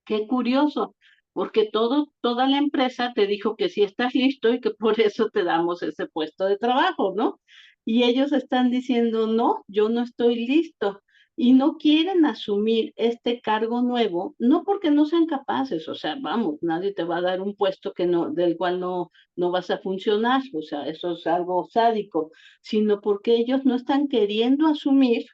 [SPEAKER 2] Qué curioso, porque toda la empresa te dijo que sí estás listo y que por eso te damos ese puesto de trabajo, ¿no? Y ellos están diciendo, no, yo no estoy listo. Y no quieren asumir este cargo nuevo, no porque no sean capaces, o sea, vamos, nadie te va a dar un puesto del cual no vas a funcionar, o sea, eso es algo sádico, sino porque ellos no están queriendo asumir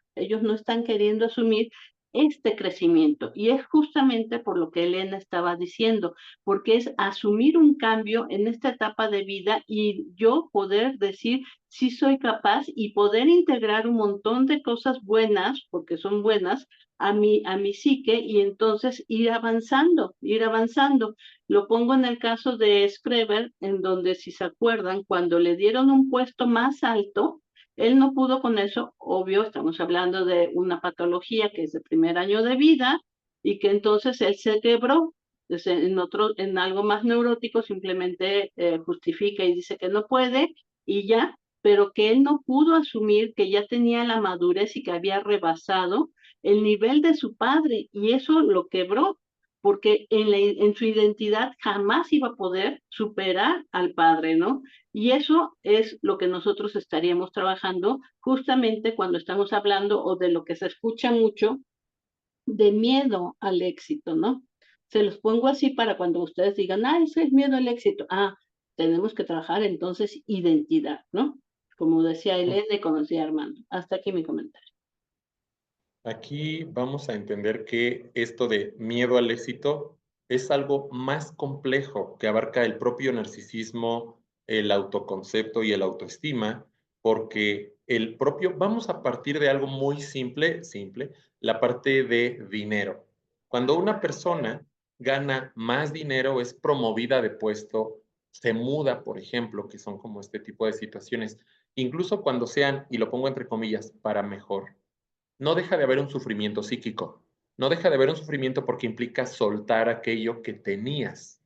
[SPEAKER 2] este crecimiento. Y es justamente por lo que Elena estaba diciendo, porque es asumir un cambio en esta etapa de vida y yo poder decir sí soy capaz y poder integrar un montón de cosas buenas, porque son buenas, a mi psique y entonces ir avanzando, ir avanzando. Lo pongo en el caso de Schreber, en donde, si se acuerdan, cuando le dieron un puesto más alto, él no pudo con eso, obvio, estamos hablando de una patología que es de primer año de vida y que entonces él se quebró. Entonces, en algo más neurótico simplemente justifica y dice que no puede y ya, pero que él no pudo asumir que ya tenía la madurez y que había rebasado el nivel de su padre y eso lo quebró porque en su identidad jamás iba a poder superar al padre, ¿no? Y eso es lo que nosotros estaríamos trabajando justamente cuando estamos hablando o de lo que se escucha mucho de miedo al éxito, ¿no? Se los pongo así para cuando ustedes digan, ah, ese es miedo al éxito. Ah, tenemos que trabajar entonces identidad, ¿no? Como decía Elena y como decía Armando. Hasta aquí mi comentario.
[SPEAKER 1] Aquí vamos a entender que esto de miedo al éxito es algo más complejo que abarca el propio narcisismo, el autoconcepto y el autoestima, porque vamos a partir de algo muy simple, la parte de dinero. Cuando una persona gana más dinero, es promovida de puesto, se muda, por ejemplo, que son como este tipo de situaciones, incluso cuando sean, y lo pongo entre comillas, para mejor, no deja de haber un sufrimiento psíquico. No deja de haber un sufrimiento porque implica soltar aquello que tenías.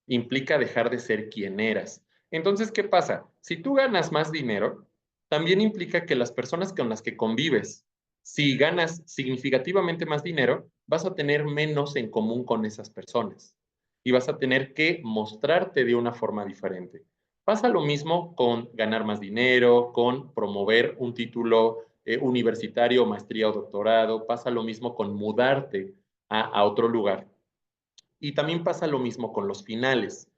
[SPEAKER 1] Implica dejar de ser quien eras. Entonces, ¿qué pasa? Si tú ganas más dinero, también implica que las personas con las que convives, si ganas significativamente más dinero, vas a tener menos en común con esas personas y vas a tener que mostrarte de una forma diferente. Pasa lo mismo con ganar más dinero, con promover un título universitario, maestría o doctorado, pasa lo mismo con mudarte a otro lugar. Y también pasa lo mismo con los finales.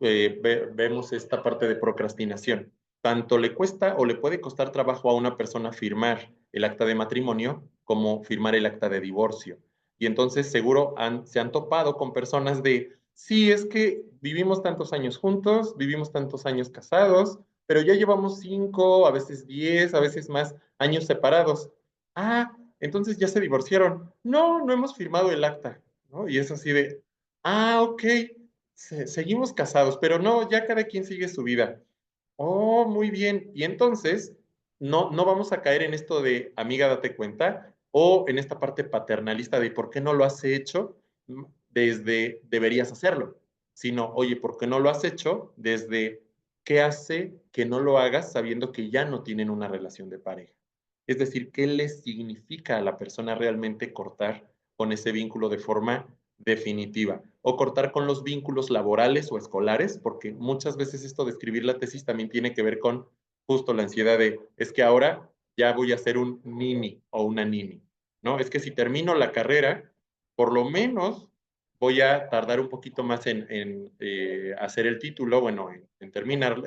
[SPEAKER 1] Vemos esta parte de procrastinación. Tanto le cuesta o le puede costar trabajo a una persona firmar el acta de matrimonio como firmar el acta de divorcio. Y entonces seguro se han topado con personas de, sí, es que vivimos tantos años juntos, vivimos tantos años casados, pero ya llevamos 5, a veces 10, a veces más años separados. Ah, entonces ya se divorciaron. No, no hemos firmado el acta, ¿no? Y es así de, ah, ok, seguimos casados, pero no, ya cada quien sigue su vida. Oh, muy bien. Y entonces, no vamos a caer en esto de amiga, date cuenta, o en esta parte paternalista de por qué no lo has hecho desde deberías hacerlo, sino, oye, ¿por qué no lo has hecho desde qué hace que no lo hagas sabiendo que ya no tienen una relación de pareja? Es decir, ¿qué le significa a la persona realmente cortar con ese vínculo de forma definitiva o cortar con los vínculos laborales o escolares? Porque muchas veces esto de escribir la tesis también tiene que ver con justo la ansiedad de, es que ahora ya voy a ser un nini o una nini, ¿no? Es que si termino la carrera, por lo menos voy a tardar un poquito más en hacer el título, bueno, en terminar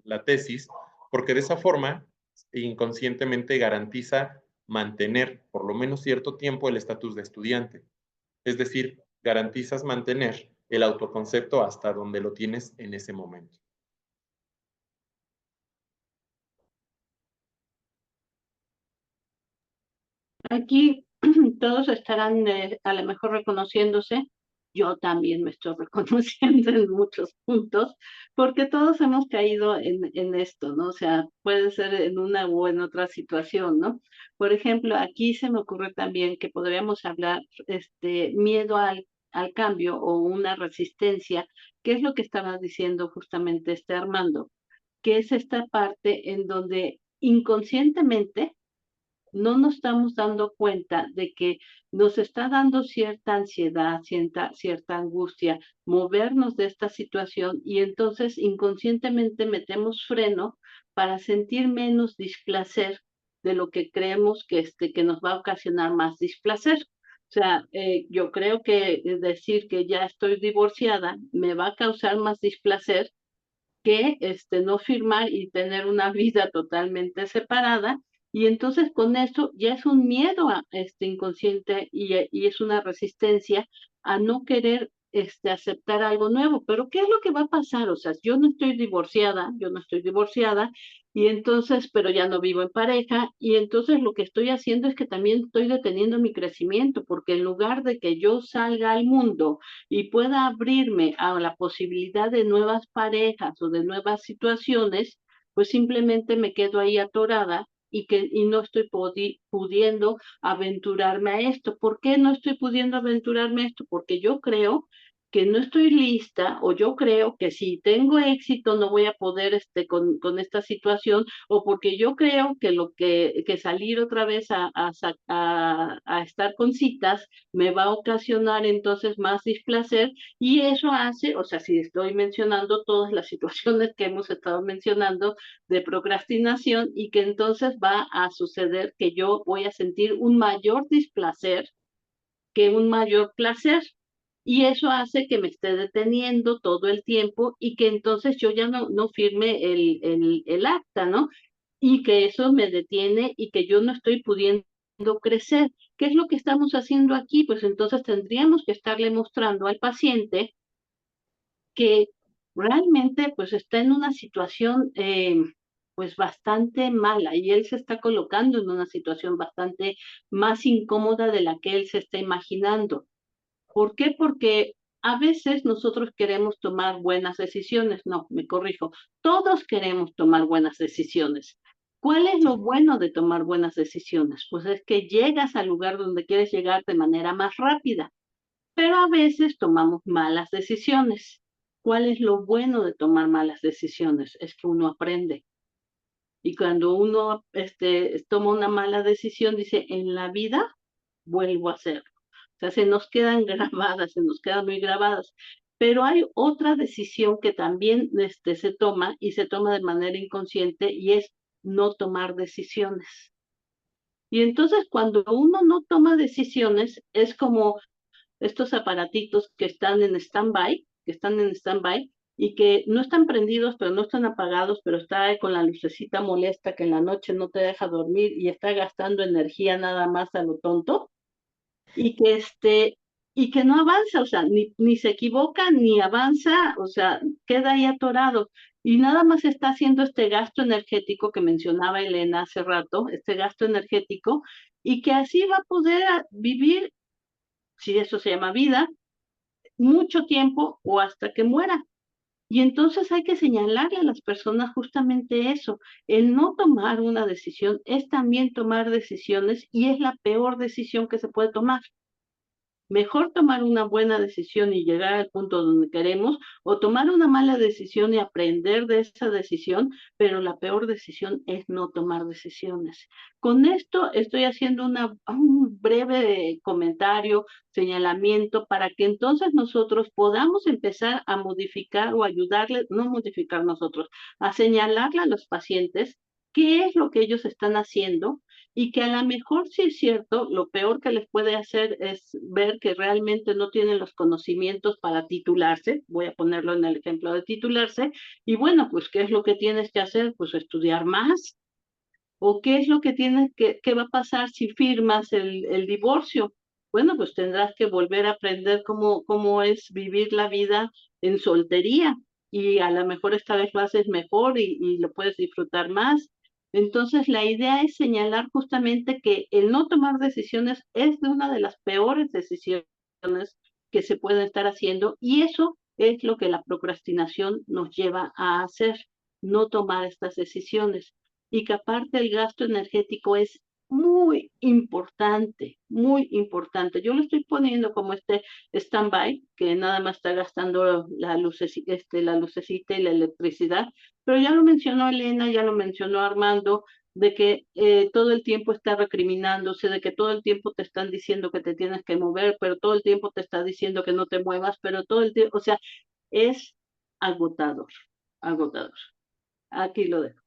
[SPEAKER 1] la tesis, porque de esa forma inconscientemente garantiza mantener por lo menos cierto tiempo el estatus de estudiante. Es decir, garantizas mantener el autoconcepto hasta donde lo tienes en ese momento.
[SPEAKER 2] Aquí todos estarán a lo mejor reconociéndose. Yo también me estoy reconociendo en muchos puntos, porque todos hemos caído en esto, ¿no? O sea, puede ser en una o en otra situación, ¿no? Por ejemplo, aquí se me ocurre también que podríamos hablar, miedo al cambio o una resistencia, que es lo que estaba diciendo justamente Armando, que es esta parte en donde inconscientemente no nos estamos dando cuenta de que nos está dando cierta ansiedad, cierta angustia, movernos de esta situación y entonces inconscientemente metemos freno para sentir menos displacer de lo que creemos que nos va a ocasionar más displacer. O sea, yo creo que decir que ya estoy divorciada me va a causar más displacer que no firmar y tener una vida totalmente separada Y entonces con eso ya es un miedo inconsciente y es una resistencia a no querer aceptar algo nuevo. Pero ¿qué es lo que va a pasar? O sea, yo no estoy divorciada, y entonces, pero ya no vivo en pareja, y entonces lo que estoy haciendo es que también estoy deteniendo mi crecimiento, porque en lugar de que yo salga al mundo y pueda abrirme a la posibilidad de nuevas parejas o de nuevas situaciones, pues simplemente me quedo ahí atorada y no estoy pudiendo aventurarme a esto. ¿Por qué no estoy pudiendo aventurarme a esto? Porque yo creo que no estoy lista, o yo creo que si tengo éxito no voy a poder con esta situación, o porque yo creo que que salir otra vez a estar con citas me va a ocasionar entonces más displacer, y eso hace, o sea, si estoy mencionando todas las situaciones que hemos estado mencionando de procrastinación, y que entonces va a suceder que yo voy a sentir un mayor displacer que un mayor placer. Y eso hace que me esté deteniendo todo el tiempo y que entonces yo ya no firme el acta, ¿no? Y que eso me detiene y que yo no estoy pudiendo crecer. ¿Qué es lo que estamos haciendo aquí? Pues entonces tendríamos que estarle mostrando al paciente que realmente pues está en una situación pues bastante mala, y él se está colocando en una situación bastante más incómoda de la que él se está imaginando. ¿Por qué? Porque a veces nosotros queremos tomar buenas decisiones. No, me corrijo. Todos queremos tomar buenas decisiones. ¿Cuál es lo bueno de tomar buenas decisiones? Pues es que llegas al lugar donde quieres llegar de manera más rápida, pero a veces tomamos malas decisiones. ¿Cuál es lo bueno de tomar malas decisiones? Es que uno aprende. Y cuando uno toma una mala decisión, dice, en la vida vuelvo a hacerlo. O sea, se nos quedan grabadas, se nos quedan muy grabadas. Pero hay otra decisión que también se toma, y se toma de manera inconsciente, y es no tomar decisiones. Y entonces cuando uno no toma decisiones, es como estos aparatitos que están en stand-by, y que no están prendidos, pero no están apagados, pero está ahí con la lucecita molesta que en la noche no te deja dormir y está gastando energía nada más a lo tonto, y que y que no avanza, o sea, ni se equivoca ni avanza, o sea, queda ahí atorado. Y nada más está haciendo este gasto energético que mencionaba Elena hace rato, este gasto energético, y que así va a poder vivir, si eso se llama vida, mucho tiempo o hasta que muera. Y entonces hay que señalarle a las personas justamente eso. El no tomar una decisión es también tomar decisiones, y es la peor decisión que se puede tomar. Mejor tomar una buena decisión y llegar al punto donde queremos, o tomar una mala decisión y aprender de esa decisión, pero la peor decisión es no tomar decisiones. Con esto estoy haciendo un breve comentario, señalamiento, para que entonces nosotros podamos empezar a modificar o ayudarles, no modificar nosotros, a señalarle a los pacientes qué es lo que ellos están haciendo, y que a lo mejor sí es cierto, lo peor que les puede hacer es ver que realmente no tienen los conocimientos para titularse. Voy a ponerlo en el ejemplo de titularse. Y bueno, pues ¿qué es lo que tienes que hacer? Pues estudiar más. ¿O qué es lo que qué va a pasar si firmas el divorcio? Bueno, pues tendrás que volver a aprender cómo es vivir la vida en soltería, y a lo mejor esta vez lo haces mejor y lo puedes disfrutar más. Entonces, la idea es señalar justamente que el no tomar decisiones es de una de las peores decisiones que se pueden estar haciendo, y eso es lo que la procrastinación nos lleva a hacer, no tomar estas decisiones. Y que aparte el gasto energético es muy importante, muy importante. Yo lo estoy poniendo como stand-by, que nada más está gastando la lucecita y la electricidad, pero ya lo mencionó Elena, ya lo mencionó Armando, de que todo el tiempo está recriminándose, de que todo el tiempo te están diciendo que te tienes que mover, pero todo el tiempo te está diciendo que no te muevas, pero todo el tiempo, o sea, es agotador, agotador. Aquí lo dejo.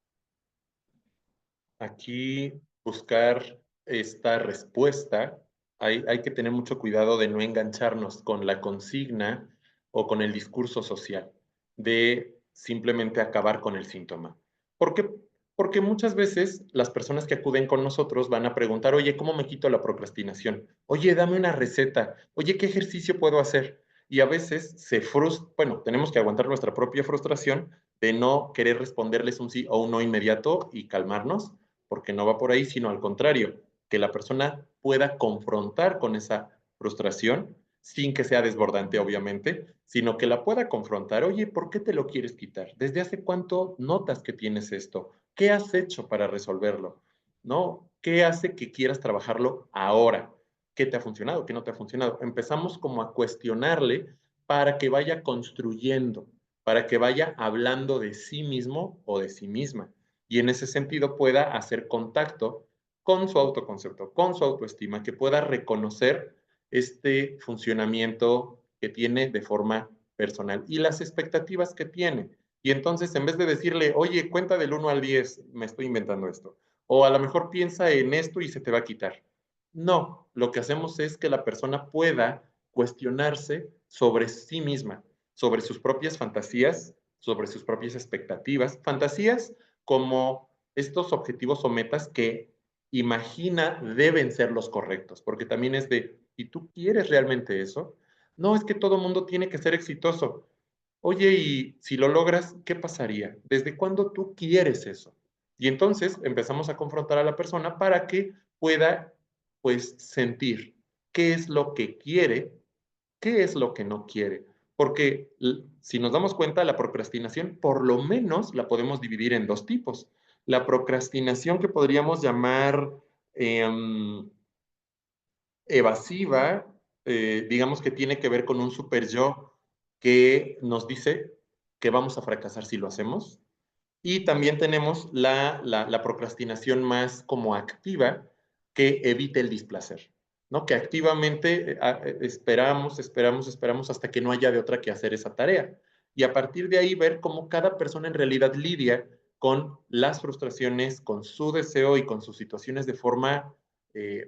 [SPEAKER 1] Aquí buscar esta respuesta, hay que tener mucho cuidado de no engancharnos con la consigna o con el discurso social, de simplemente acabar con el síntoma. ¿Por qué? Porque muchas veces las personas que acuden con nosotros van a preguntar, oye, ¿cómo me quito la procrastinación? Oye, dame una receta. Oye, ¿qué ejercicio puedo hacer? Y a veces se frustra, bueno, tenemos que aguantar nuestra propia frustración de no querer responderles un sí o un no inmediato y calmarnos, porque no va por ahí, sino al contrario, que la persona pueda confrontar con esa frustración sin que sea desbordante, obviamente, sino que la pueda confrontar. Oye, ¿por qué te lo quieres quitar? ¿Desde hace cuánto notas que tienes esto? ¿Qué has hecho para resolverlo? ¿No? ¿Qué hace que quieras trabajarlo ahora? ¿Qué te ha funcionado? ¿Qué no te ha funcionado? Empezamos como a cuestionarle para que vaya construyendo, para que vaya hablando de sí mismo o de sí misma. Y en ese sentido pueda hacer contacto con su autoconcepto, con su autoestima, que pueda reconocer este funcionamiento que tiene de forma personal y las expectativas que tiene. Y entonces, en vez de decirle, oye, cuenta del 1 al 10, me estoy inventando esto, o a lo mejor piensa en esto y se te va a quitar. No, lo que hacemos es que la persona pueda cuestionarse sobre sí misma, sobre sus propias fantasías, sobre sus propias expectativas, fantasías como estos objetivos o metas que imagina deben ser los correctos, porque también es de, ¿y tú quieres realmente eso? No, es que todo mundo tiene que ser exitoso. Oye, y si lo logras, ¿qué pasaría? ¿Desde cuándo tú quieres eso? Y entonces empezamos a confrontar a la persona para que pueda, pues, sentir qué es lo que quiere, qué es lo que no quiere. Porque si nos damos cuenta, la procrastinación por lo menos la podemos dividir en dos tipos. La procrastinación que podríamos llamar evasiva, digamos que tiene que ver con un super yo que nos dice que vamos a fracasar si lo hacemos. Y también tenemos la procrastinación más como activa que evita el displacer, ¿no? Que activamente esperamos hasta que no haya de otra que hacer esa tarea. Y a partir de ahí ver cómo cada persona en realidad lidia con las frustraciones, con su deseo y con sus situaciones de forma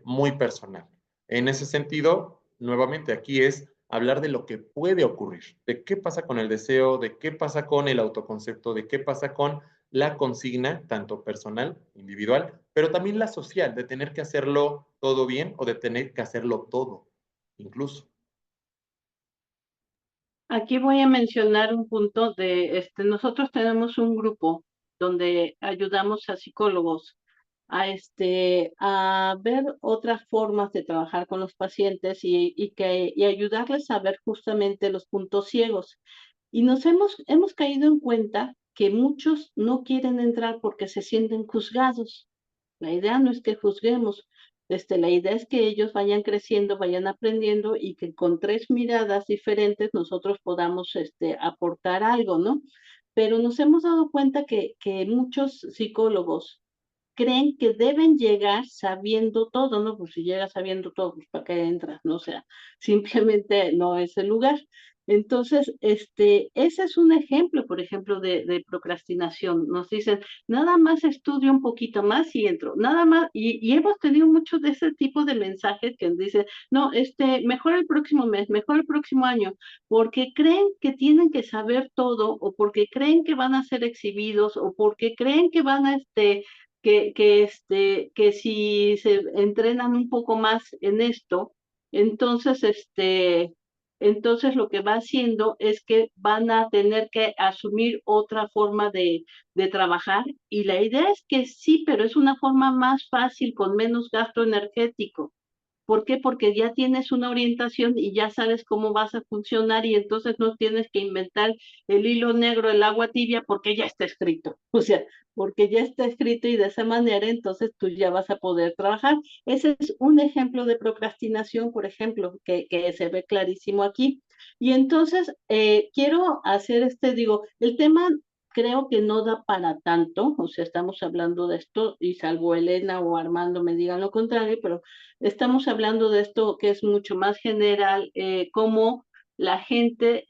[SPEAKER 1] muy personal. En ese sentido, nuevamente aquí es hablar de lo que puede ocurrir, de qué pasa con el deseo, de qué pasa con el autoconcepto, de qué pasa con la consigna, tanto personal, individual, pero también la social, de tener que hacerlo todo bien o de tener que hacerlo todo, incluso.
[SPEAKER 2] Aquí voy a mencionar un punto nosotros tenemos un grupo donde ayudamos a psicólogos a ver otras formas de trabajar con los pacientes y ayudarles a ver justamente los puntos ciegos. Y hemos caído en cuenta que muchos no quieren entrar porque se sienten juzgados. La idea no es que juzguemos, la idea es que ellos vayan creciendo, vayan aprendiendo y que con tres miradas diferentes nosotros podamos aportar algo, ¿no? Pero nos hemos dado cuenta que muchos psicólogos creen que deben llegar sabiendo todo, ¿no? Pues si llegas sabiendo todo, pues ¿para qué entras? No, o sea, simplemente no es el lugar. Entonces, ese es un ejemplo, por ejemplo, de procrastinación. Nos dicen, nada más estudio un poquito más y entro, nada más, y hemos tenido muchos de ese tipo de mensajes que dicen, no, mejor el próximo mes, mejor el próximo año, porque creen que tienen que saber todo, o porque creen que van a ser exhibidos, o porque creen que van a, que si se entrenan un poco más en esto, entonces, entonces lo que va haciendo es que van a tener que asumir otra forma de trabajar y la idea es que sí, pero es una forma más fácil, con menos gasto energético. ¿Por qué? Porque ya tienes una orientación y ya sabes cómo vas a funcionar y entonces no tienes que inventar el hilo negro, el agua tibia, porque ya está escrito. O sea, porque ya está escrito y de esa manera entonces tú ya vas a poder trabajar. Ese es un ejemplo de procrastinación, por ejemplo, que se ve clarísimo aquí. Y entonces quiero hacer digo, el tema creo que no da para tanto, o sea, estamos hablando de esto y salvo Elena o Armando me digan lo contrario, pero estamos hablando de esto que es mucho más general, cómo la gente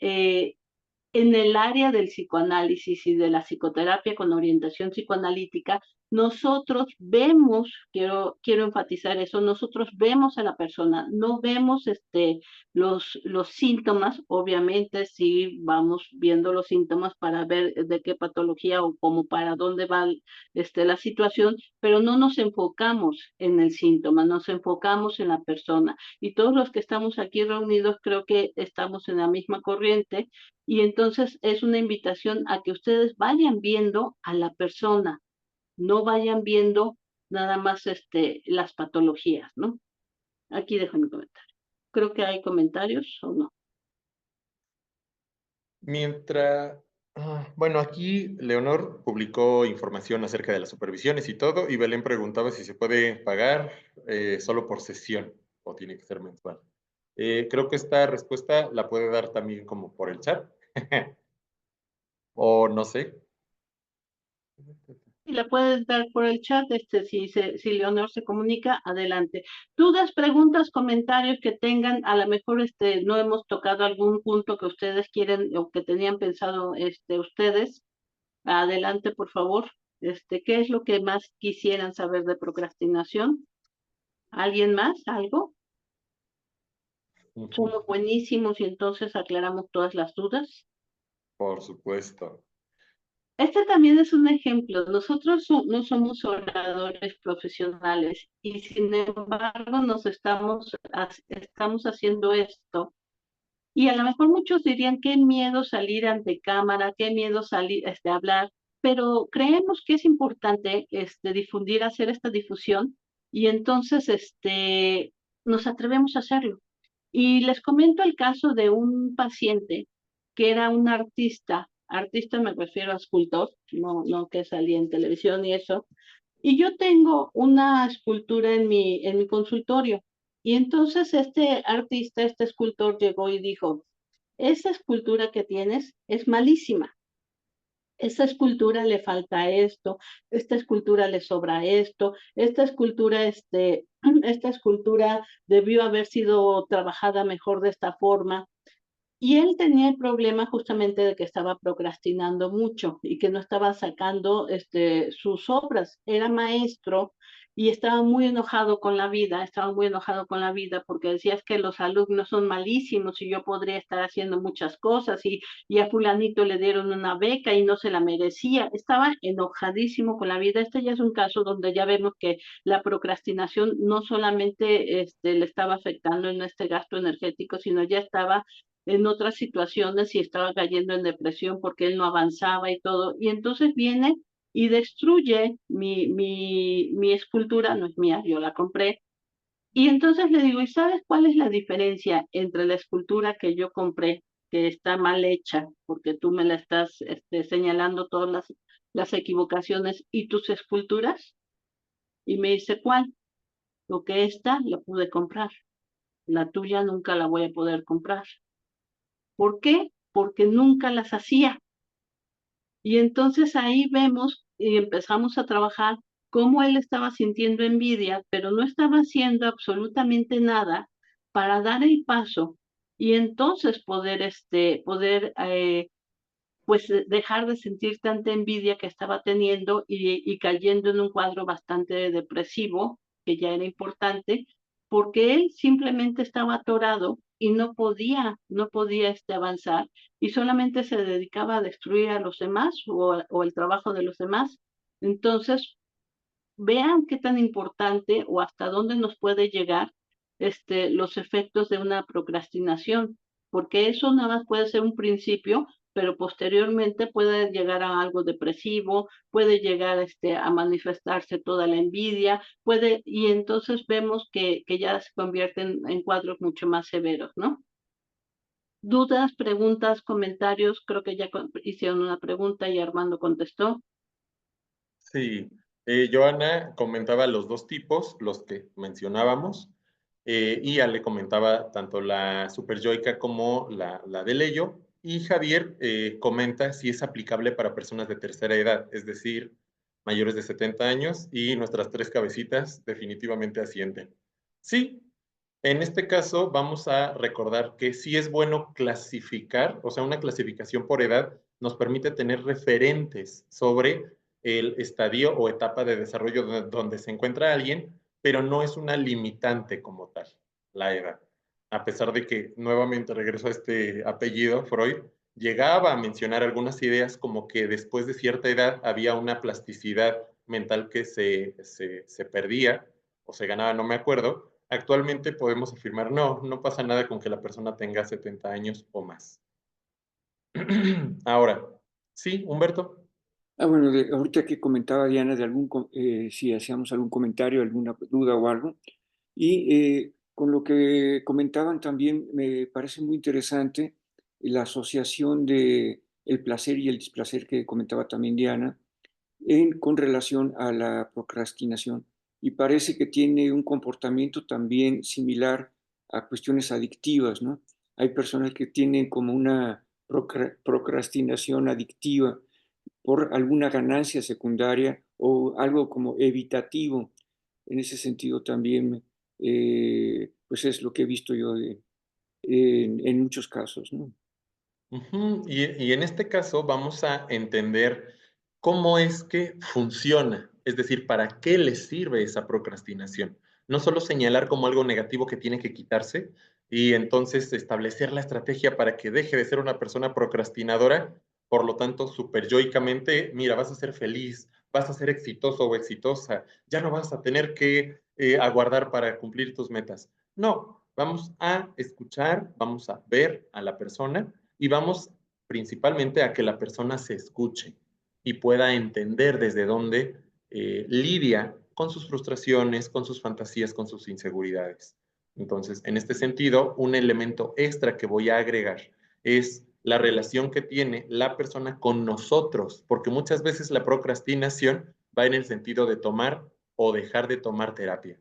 [SPEAKER 2] en el área del psicoanálisis y de la psicoterapia con orientación psicoanalítica, nosotros vemos, quiero enfatizar eso, nosotros vemos a la persona, no vemos los síntomas, obviamente sí vamos viendo los síntomas para ver de qué patología o como para dónde va la situación, pero no nos enfocamos en el síntoma, nos enfocamos en la persona. Y todos los que estamos aquí reunidos creo que estamos en la misma corriente y entonces es una invitación a que ustedes vayan viendo a la persona, no vayan viendo nada más las patologías, ¿no? Aquí dejo mi comentario. Creo que hay comentarios o no.
[SPEAKER 1] Mientras, bueno, aquí Leonor publicó información acerca de las supervisiones y todo, y Belén preguntaba si se puede pagar solo por sesión o tiene que ser mensual. Creo que esta respuesta la puede dar también como por el chat, o no sé.
[SPEAKER 2] Y la puedes dar por el chat, si Leonor se comunica, adelante. Dudas, preguntas, comentarios que tengan, a lo mejor no hemos tocado algún punto que ustedes quieren o que tenían pensado ustedes. Adelante, por favor. ¿Qué es lo que más quisieran saber de procrastinación? ¿Alguien más? ¿Algo? Somos buenísimos y entonces aclaramos todas las dudas.
[SPEAKER 1] Por supuesto.
[SPEAKER 2] Este también es un ejemplo. Nosotros no somos oradores profesionales y sin embargo estamos haciendo esto. Y a lo mejor muchos dirían, qué miedo salir ante cámara, qué miedo salir, hablar, pero creemos que es importante difundir, hacer esta difusión y entonces nos atrevemos a hacerlo. Y les comento el caso de un paciente que era un artista me refiero a escultor, no que salía en televisión y eso, y yo tengo una escultura en mi consultorio. Y entonces este artista, este escultor llegó y dijo, esa escultura que tienes es malísima. Esta escultura le falta esto, esta escultura le sobra esto, esta escultura debió haber sido trabajada mejor de esta forma. Y él tenía el problema justamente de que estaba procrastinando mucho y que no estaba sacando sus obras. Era maestro y estaba muy enojado con la vida, estaba muy enojado con la vida porque decía es que los alumnos son malísimos y yo podría estar haciendo muchas cosas y a fulanito le dieron una beca y no se la merecía. Estaba enojadísimo con la vida. Este ya es un caso donde ya vemos que la procrastinación no solamente le estaba afectando en este gasto energético, sino ya estaba en otras situaciones y estaba cayendo en depresión porque él no avanzaba y todo. Y entonces viene y destruye mi escultura, no es mía, yo la compré. Y entonces le digo, ¿y sabes cuál es la diferencia entre la escultura que yo compré, que está mal hecha, porque tú me la estás señalando todas las equivocaciones, y tus esculturas? Y me dice, ¿cuál? Lo que esta la pude comprar, la tuya nunca la voy a poder comprar. ¿Por qué? Porque nunca las hacía. Y entonces ahí vemos y empezamos a trabajar cómo él estaba sintiendo envidia, pero no estaba haciendo absolutamente nada para dar el paso y entonces pues dejar de sentir tanta envidia que estaba teniendo y cayendo en un cuadro bastante depresivo, que ya era importante, porque él simplemente estaba atorado y no podía avanzar y solamente se dedicaba a destruir a los demás o el trabajo de los demás. Entonces, vean qué tan importante o hasta dónde nos puede llegar los efectos de una procrastinación, porque eso nada más puede ser un principio, pero posteriormente puede llegar a algo depresivo, puede llegar a manifestarse toda la envidia, y entonces vemos que ya se convierten en cuadros mucho más severos, ¿no? Dudas, preguntas, comentarios, creo que ya hicieron una pregunta y Armando contestó.
[SPEAKER 1] Sí, Joana comentaba los dos tipos, los que mencionábamos, y Ale comentaba tanto la superyoica como la de Leyo, y Javier comenta si es aplicable para personas de tercera edad, es decir, mayores de 70 años, y nuestras tres cabecitas definitivamente asienten. Sí, En este caso, vamos a recordar que sí es bueno clasificar, o sea, una clasificación por edad nos permite tener referentes sobre el estadio o etapa de desarrollo donde se encuentra alguien, pero no es una limitante como tal, la edad. A pesar de que, nuevamente regreso a este apellido, Freud, llegaba a mencionar algunas ideas como que después de cierta edad había una plasticidad mental que se perdía o se ganaba, no me acuerdo. Actualmente podemos afirmar, no, no pasa nada con que la persona tenga 70 años o más. Ahora, sí, Humberto.
[SPEAKER 4] Bueno, ahorita que comentaba Diana de si hacíamos algún comentario, alguna duda o algo, y con lo que comentaban también me parece muy interesante la asociación de el placer y el displacer que comentaba también Diana con relación a la procrastinación. Y parece que tiene un comportamiento también similar a cuestiones adictivas, ¿no? Hay personas que tienen como una procrastinación adictiva por alguna ganancia secundaria o algo como evitativo. En ese sentido también, pues es lo que he visto yo en muchos casos, ¿no?
[SPEAKER 1] Y en este caso vamos a entender cómo es que funciona, es decir, para qué le sirve esa procrastinación. No solo señalar como algo negativo que tiene que quitarse y entonces establecer la estrategia para que deje de ser una persona procrastinadora, por lo tanto, superyoicamente, mira, vas a ser feliz, vas a ser exitoso o exitosa, ya no vas a tener que aguardar para cumplir tus metas. No, vamos a escuchar, vamos a ver a la persona y vamos principalmente a que la persona se escuche y pueda entender desde dónde lidia con sus frustraciones, con sus fantasías, con sus inseguridades. Entonces, en este sentido, un elemento extra que voy a agregar es la relación que tiene la persona con nosotros, porque muchas veces la procrastinación va en el sentido de tomar o dejar de tomar terapia.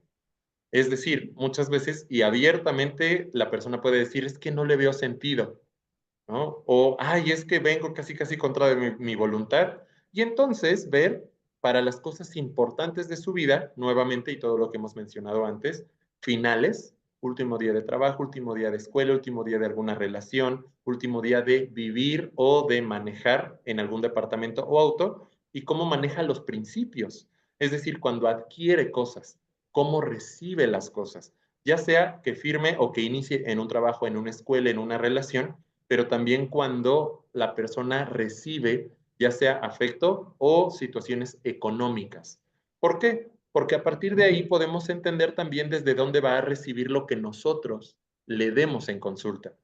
[SPEAKER 1] Es decir, muchas veces y abiertamente la persona puede decir, es que no le veo sentido, ¿no? O, ay, es que vengo casi, casi contra de mi voluntad. Y entonces ver para las cosas importantes de su vida, nuevamente, y todo lo que hemos mencionado antes, finales, último día de trabajo, último día de escuela, último día de alguna relación, último día de vivir o de manejar en algún departamento o auto, y cómo maneja los principios. Es decir, cuando adquiere cosas, cómo recibe las cosas, ya sea que firme o que inicie en un trabajo, en una escuela, en una relación, pero también cuando la persona recibe ya sea afecto o situaciones económicas. ¿Por qué? Porque a partir de ahí podemos entender también desde dónde va a recibir lo que nosotros le demos en consulta.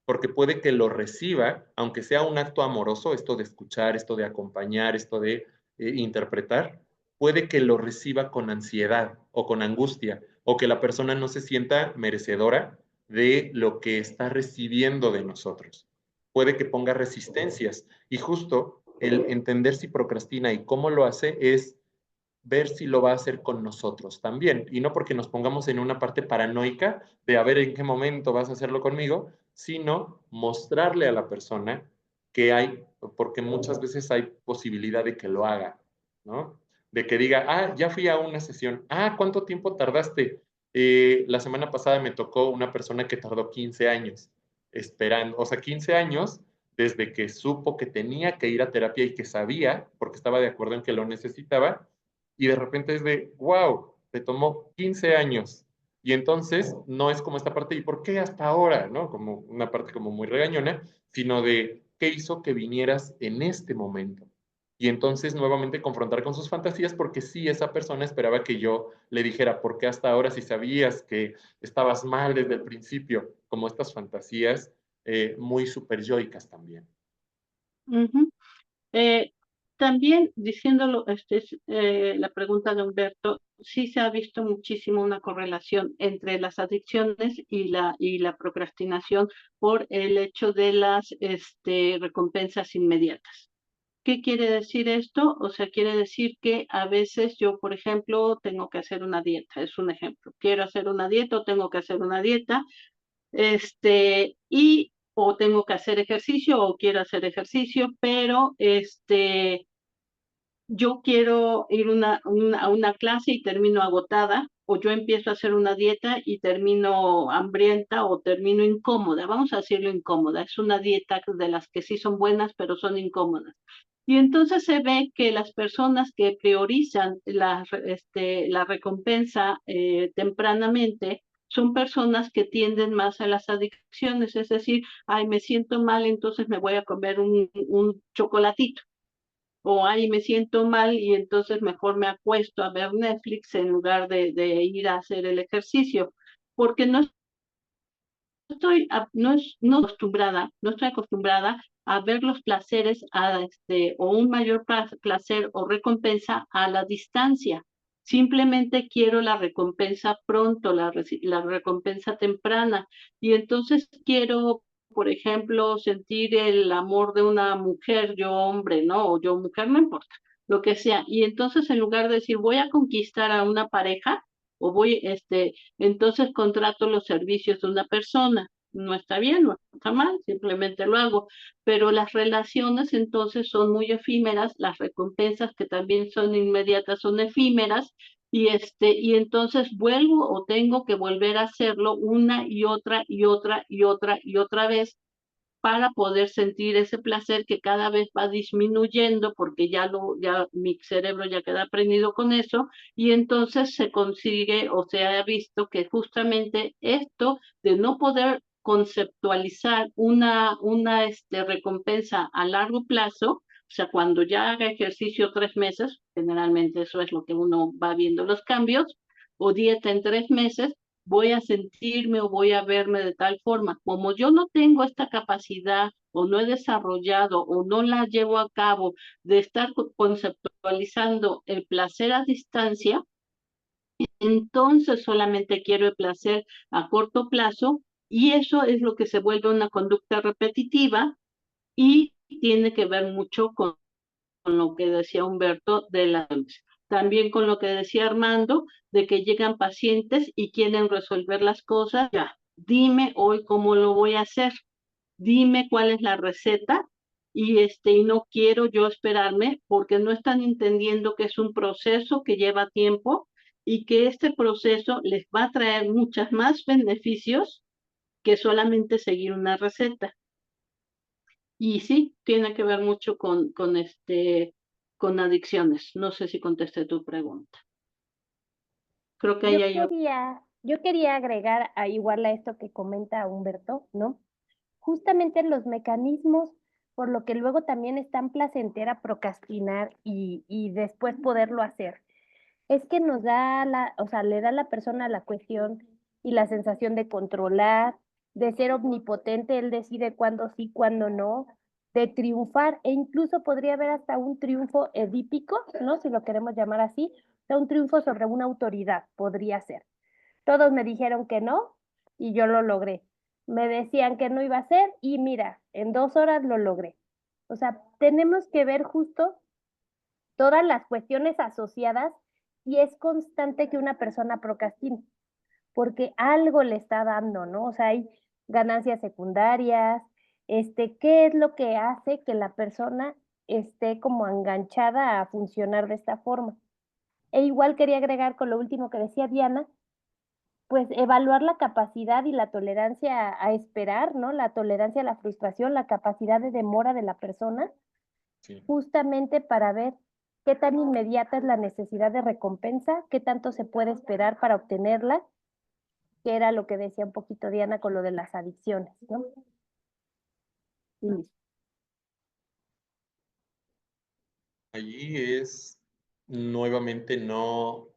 [SPEAKER 1] Porque puede que lo reciba, aunque sea un acto amoroso, esto de escuchar, esto de acompañar, esto de interpretar, puede que lo reciba con ansiedad o con angustia, o que la persona no se sienta merecedora de lo que está recibiendo de nosotros. Puede que ponga resistencias y justo el entender si procrastina y cómo lo hace es ver si lo va a hacer con nosotros también. Y no porque nos pongamos en una parte paranoica de a ver en qué momento vas a hacerlo conmigo, sino mostrarle a la persona que hay, porque muchas veces hay posibilidad de que lo haga, ¿no? De que diga, ah, ya fui a una sesión, ah, ¿cuánto tiempo tardaste? La semana pasada me tocó una persona que tardó 15 años esperando, o sea, 15 años desde que supo que tenía que ir a terapia y que sabía, porque estaba de acuerdo en que lo necesitaba, y de repente es de, wow, te tomó 15 años. Y entonces no es como esta parte, ¿y por qué hasta ahora? ¿No? Como una parte como muy regañona, sino de qué hizo que vinieras en este momento. Y entonces nuevamente confrontar con sus fantasías, porque sí, esa persona esperaba que yo le dijera, ¿por qué hasta ahora si sabías que estabas mal desde el principio? Como estas fantasías muy superyoicas también.
[SPEAKER 2] Ujú. Eh, También diciéndolo, la pregunta de Humberto, sí se ha visto muchísimo una correlación entre las adicciones y la procrastinación por el hecho de las recompensas inmediatas. ¿Qué quiere decir esto? O sea, quiere decir que a veces yo, por ejemplo, tengo que hacer una dieta, es un ejemplo. Quiero hacer una dieta o tengo que hacer una dieta, y o tengo que hacer ejercicio o quiero hacer ejercicio, pero yo quiero ir a una clase y termino agotada, o yo empiezo a hacer una dieta y termino hambrienta o termino incómoda. Vamos a decirlo incómoda. Es una dieta de las que sí son buenas, pero son incómodas. Y entonces se ve que las personas que priorizan la recompensa tempranamente son personas que tienden más a las adicciones, es decir, ay, me siento mal, entonces me voy a comer un chocolatito, o ay, me siento mal y entonces mejor me acuesto a ver Netflix en lugar de ir a hacer el ejercicio, porque no estoy acostumbrada a ver los placeres o un mayor placer o recompensa a la distancia. Simplemente quiero la recompensa pronto, la recompensa temprana. Y entonces quiero, por ejemplo, sentir el amor de una mujer, yo hombre, ¿no? O yo mujer, no importa, lo que sea. Y entonces en lugar de decir voy a conquistar a una pareja, entonces contrato los servicios de una persona. No está bien, no está mal, simplemente lo hago. Pero las relaciones entonces son muy efímeras, las recompensas que también son inmediatas son efímeras, y entonces vuelvo o tengo que volver a hacerlo una y otra y otra y otra y otra vez para poder sentir ese placer que cada vez va disminuyendo porque ya mi cerebro ya queda aprendido con eso, y entonces se consigue o se ha visto que justamente esto de no poder conceptualizar una recompensa a largo plazo, o sea, cuando ya haga ejercicio 3 meses, generalmente eso es lo que uno va viendo los cambios, o dieta en 3 meses, voy a sentirme o voy a verme de tal forma. Como yo no tengo esta capacidad o no he desarrollado o no la llevo a cabo de estar conceptualizando el placer a distancia, entonces solamente quiero el placer a corto plazo, y eso es lo que se vuelve una conducta repetitiva y tiene que ver mucho con lo que decía Humberto de la... También con lo que decía Armando, de que llegan pacientes y quieren resolver las cosas. Ya, dime hoy cómo lo voy a hacer, dime cuál es la receta, y no quiero yo esperarme porque no están entendiendo que es un proceso que lleva tiempo y que este proceso les va a traer muchas más beneficios que solamente seguir una receta. Y sí, tiene que ver mucho con adicciones. No sé si contesté tu pregunta. Creo que ahí hay otro.
[SPEAKER 3] Yo quería agregar igual a esto que comenta Humberto, ¿no? Justamente los mecanismos por lo que luego también es tan placentera procrastinar y después poderlo hacer. Es que nos da o sea, le da a la persona la cuestión y la sensación de controlar, de ser omnipotente, él decide cuándo sí, cuándo no, de triunfar, e incluso podría haber hasta un triunfo edípico, ¿no? Si lo queremos llamar así, o sea, un triunfo sobre una autoridad, podría ser. Todos me dijeron que no y yo lo logré. Me decían que no iba a ser y mira, en 2 horas lo logré. O sea, tenemos que ver justo todas las cuestiones asociadas y es constante que una persona procrastine, porque algo le está dando, ¿no? O sea, hay ganancias secundarias, ¿qué es lo que hace que la persona esté como enganchada a funcionar de esta forma? E igual quería agregar con lo último que decía Diana, pues evaluar la capacidad y la tolerancia a esperar, ¿no? La tolerancia a la frustración, la capacidad de demora de la persona,
[SPEAKER 1] Sí.
[SPEAKER 3] justamente para ver qué tan inmediata es la necesidad de recompensa, qué tanto se puede esperar para obtenerla, que era lo que decía un poquito Diana con lo de las adicciones, ¿no? Y listo.
[SPEAKER 1] Allí es nuevamente no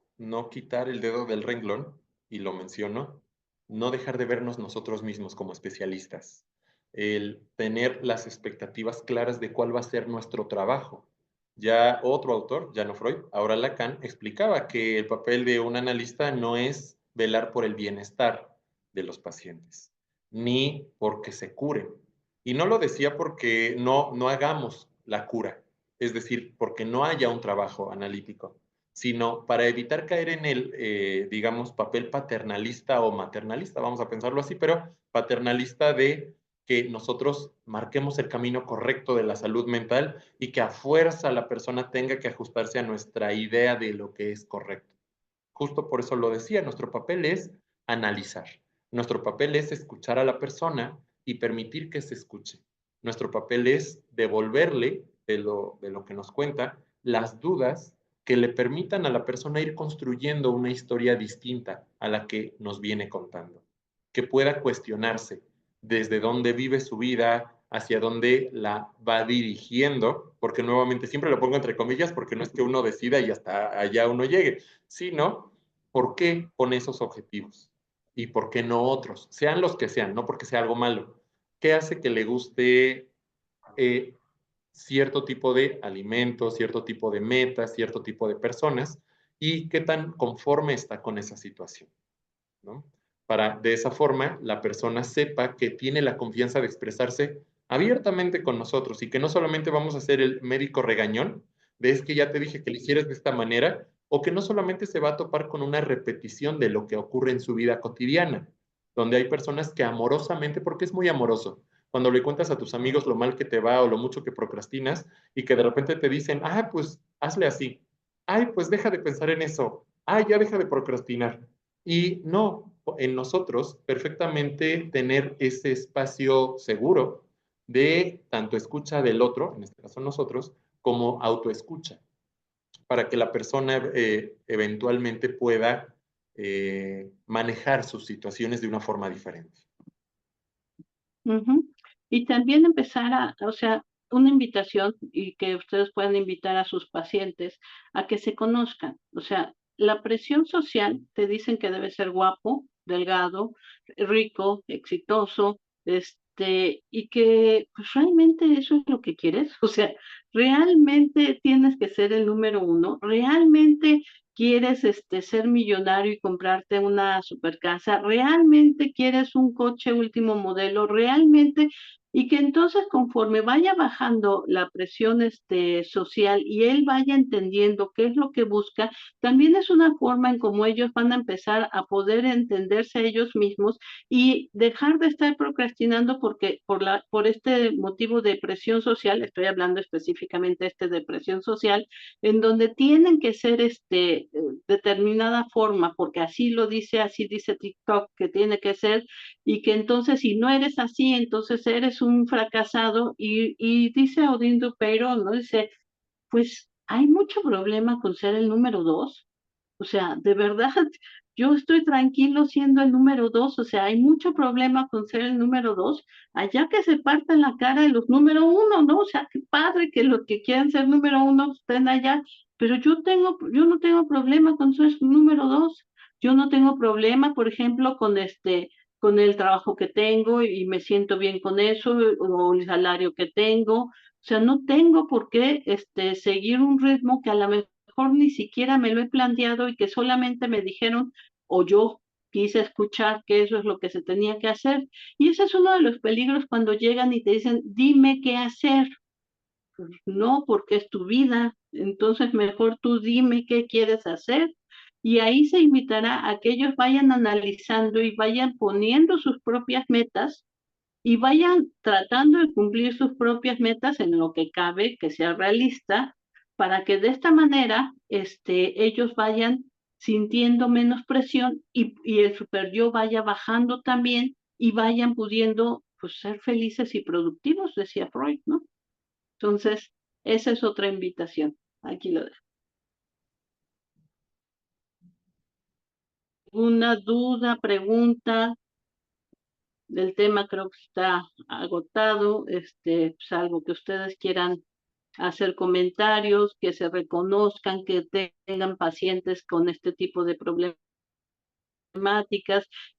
[SPEAKER 1] quitar el dedo del renglón, y lo menciono, no dejar de vernos nosotros mismos como especialistas, el tener las expectativas claras de cuál va a ser nuestro trabajo. Ya otro autor, ya no Freud, ahora Lacan, explicaba que el papel de un analista no es velar por el bienestar de los pacientes, ni porque se curen. Y no lo decía porque no hagamos la cura, es decir, porque no haya un trabajo analítico, sino para evitar caer en el, digamos, papel paternalista o maternalista, vamos a pensarlo así, pero paternalista de que nosotros marquemos el camino correcto de la salud mental y que a fuerza la persona tenga que ajustarse a nuestra idea de lo que es correcto. Justo por eso lo decía, nuestro papel es analizar. Nuestro papel es escuchar a la persona y permitir que se escuche. Nuestro papel es devolverle de lo que nos cuenta las dudas que le permitan a la persona ir construyendo una historia distinta a la que nos viene contando, que pueda cuestionarse desde dónde vive su vida, hacia dónde la va dirigiendo, porque nuevamente siempre lo pongo entre comillas, porque no es que uno decida y hasta allá uno llegue, sino por qué pone esos objetivos y por qué no otros, sean los que sean, no porque sea algo malo. ¿Qué hace que le guste cierto tipo de alimentos, cierto tipo de metas, cierto tipo de personas y qué tan conforme está con esa situación? ¿No? Para de esa forma la persona sepa que tiene la confianza de expresarse abiertamente con nosotros y que no solamente vamos a ser el médico regañón, de es que ya te dije que lo hicieras de esta manera, o que no solamente se va a topar con una repetición de lo que ocurre en su vida cotidiana, donde hay personas que amorosamente, porque es muy amoroso, cuando le cuentas a tus amigos lo mal que te va o lo mucho que procrastinas y que de repente te dicen, ah, pues hazle así, ay, pues deja de pensar en eso, ay, ya deja de procrastinar. Y no, en nosotros perfectamente tener ese espacio seguro de tanto escucha del otro, en este caso nosotros, como autoescucha, para que la persona eventualmente pueda manejar sus situaciones de una forma diferente.
[SPEAKER 2] Ujú. Y también empezar o sea, una invitación y que ustedes puedan invitar a sus pacientes a que se conozcan. O sea, la presión social te dicen que debe ser guapo, delgado, rico, exitoso, y que pues, realmente eso es lo que quieres. O sea, realmente tienes que ser el número uno, realmente quieres ser millonario y comprarte una super casa, realmente quieres un coche último modelo, realmente, y que entonces conforme vaya bajando la presión social y él vaya entendiendo qué es lo que busca, también es una forma en cómo ellos van a empezar a poder entenderse a ellos mismos y dejar de estar procrastinando porque por este motivo de presión social, estoy hablando específicamente de presión social, en donde tienen que ser determinada forma, porque así dice TikTok que tiene que ser, y que entonces si no eres así, entonces eres un fracasado, y dice Odín Dupeirón, ¿no? Dice, pues hay mucho problema con ser el número dos. O sea, de verdad, yo estoy tranquilo siendo el número dos. O sea, hay mucho problema con ser el número dos. Allá que se partan la cara de los número uno, ¿no? O sea, qué padre que los que quieran ser número uno estén allá. Pero yo no tengo problema con ser número dos. Yo no tengo problema, por ejemplo, con el trabajo que tengo y me siento bien con eso, o el salario que tengo. O sea, no tengo por qué seguir un ritmo que a lo mejor ni siquiera me lo he planteado y que solamente me dijeron o yo quise escuchar que eso es lo que se tenía que hacer. Y ese es uno de los peligros cuando llegan y te dicen, dime qué hacer. Pues no, porque es tu vida. Entonces mejor tú dime qué quieres hacer. Y ahí se invitará a que ellos vayan analizando y vayan poniendo sus propias metas y vayan tratando de cumplir sus propias metas en lo que cabe, que sea realista, para que de esta manera ellos vayan sintiendo menos presión y el super yo vaya bajando también y vayan pudiendo pues, ser felices y productivos, decía Freud, ¿no? Entonces, esa es otra invitación. Aquí lo dejo. Una duda, pregunta, del tema creo que está agotado, pues algo que ustedes quieran hacer comentarios, que se reconozcan, que tengan pacientes con este tipo de problemáticas,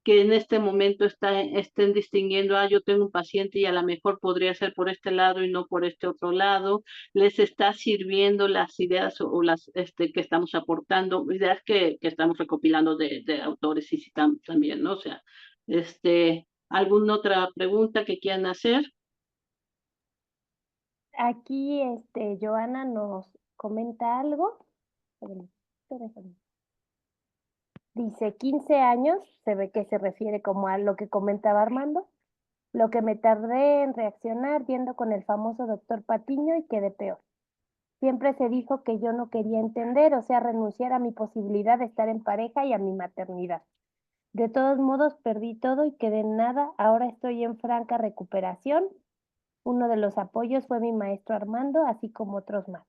[SPEAKER 2] que en este momento estén distinguiendo, yo tengo un paciente y a lo mejor podría ser por este lado y no por este otro lado, les está sirviendo las ideas o las que estamos aportando, ideas que estamos recopilando de autores y citamos también, ¿no? O sea, ¿alguna otra pregunta que quieran hacer?
[SPEAKER 3] Aquí, Joana nos comenta algo. Dice 15 años, se ve que se refiere como a lo que comentaba Armando. lo que me tardé en reaccionar yendo con el famoso doctor Patiño y quedé peor. Siempre se dijo que yo no quería entender, o sea, renunciar a mi posibilidad de estar en pareja y a mi maternidad. De todos modos, perdí todo y quedé en nada. Ahora estoy en franca recuperación. Uno de los apoyos fue mi maestro Armando, así como otros más.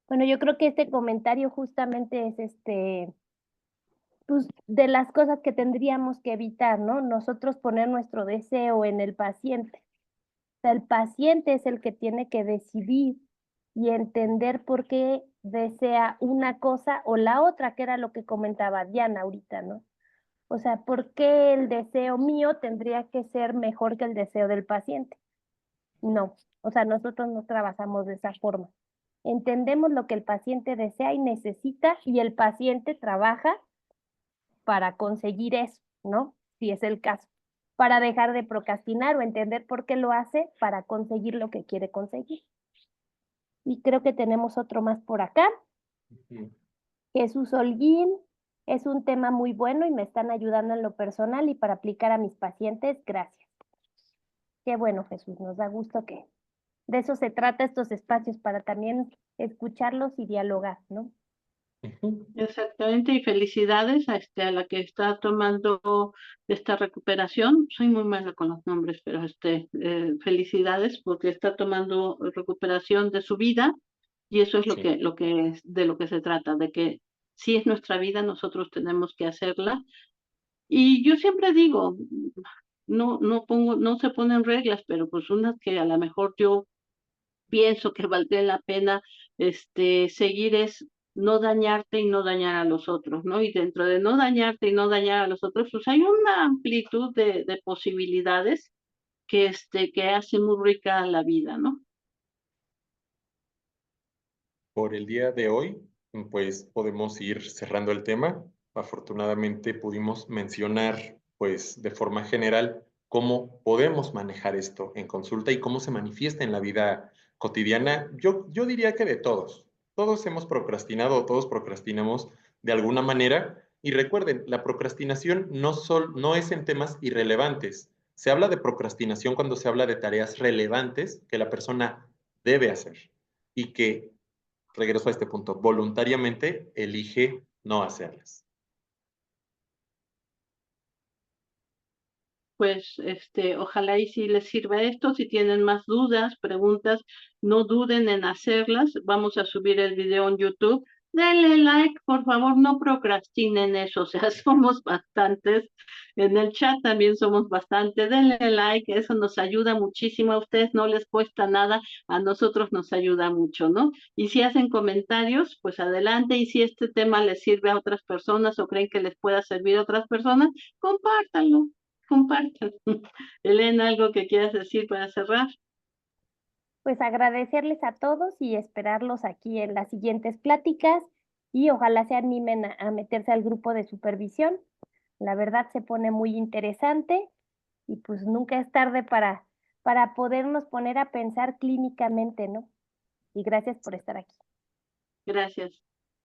[SPEAKER 3] Bueno, yo creo que este comentario justamente es pues, de las cosas que tendríamos que evitar, ¿no? Nosotros poner nuestro deseo en el paciente. O sea, el paciente es el que tiene que decidir y entender por qué desea una cosa o la otra, que era lo que comentaba Diana ahorita, ¿no? O sea, ¿por qué el deseo mío tendría que ser mejor que el deseo del paciente? No, o sea, nosotros no trabajamos de esa forma. Entendemos lo que el paciente desea y necesita y el paciente trabaja para conseguir eso, ¿no? Si es el caso, para dejar de procrastinar o entender por qué lo hace para conseguir lo que quiere conseguir. Y creo que tenemos otro más por acá.
[SPEAKER 1] Ujú.
[SPEAKER 3] Jesús Holguín, es un tema muy bueno y me están ayudando en lo personal y para aplicar a mis pacientes. Gracias. Qué bueno, Jesús, nos da gusto que de eso se trata estos espacios, para también escucharlos y dialogar, ¿no?
[SPEAKER 1] Ujú.
[SPEAKER 2] Exactamente, y felicidades a la que está tomando esta recuperación. Soy muy mala con los nombres, pero felicidades porque está tomando recuperación de su vida y eso es
[SPEAKER 1] Sí.
[SPEAKER 2] de lo que se trata, de que si es nuestra vida, nosotros tenemos que hacerla. Y yo siempre digo, no se ponen reglas, pero pues unas que a lo mejor yo pienso que valdría la pena seguir es no dañarte y no dañar a los otros, ¿no? Y dentro de no dañarte y no dañar a los otros, pues hay una amplitud de posibilidades que hace muy rica la vida, ¿no?
[SPEAKER 1] Por el día de hoy, pues podemos ir cerrando el tema. Afortunadamente pudimos mencionar, pues de forma general, cómo podemos manejar esto en consulta y cómo se manifiesta en la vida cotidiana. Yo diría que de todos. Todos hemos procrastinado, todos procrastinamos de alguna manera. Y recuerden, la procrastinación no es en temas irrelevantes. Se habla de procrastinación cuando se habla de tareas relevantes que la persona debe hacer y que, regreso a este punto, voluntariamente elige no hacerlas.
[SPEAKER 2] Pues ojalá y si les sirva esto, si tienen más dudas, preguntas, no duden en hacerlas. Vamos a subir el video en YouTube. Denle like, por favor, no procrastinen eso, o sea, somos bastantes. En el chat también somos bastante. Denle like, eso nos ayuda muchísimo. A ustedes no les cuesta nada, a nosotros nos ayuda mucho, ¿no? Y si hacen comentarios, pues adelante. Y si este tema les sirve a otras personas o creen que les pueda servir a otras personas, compártanlo. Compartan. Elena, ¿algo que quieras decir para cerrar?
[SPEAKER 3] Pues agradecerles a todos y esperarlos aquí en las siguientes pláticas y ojalá se animen a meterse al grupo de supervisión. La verdad se pone muy interesante y pues nunca es tarde para podernos poner a pensar clínicamente, ¿no? Y gracias por estar aquí.
[SPEAKER 2] Gracias.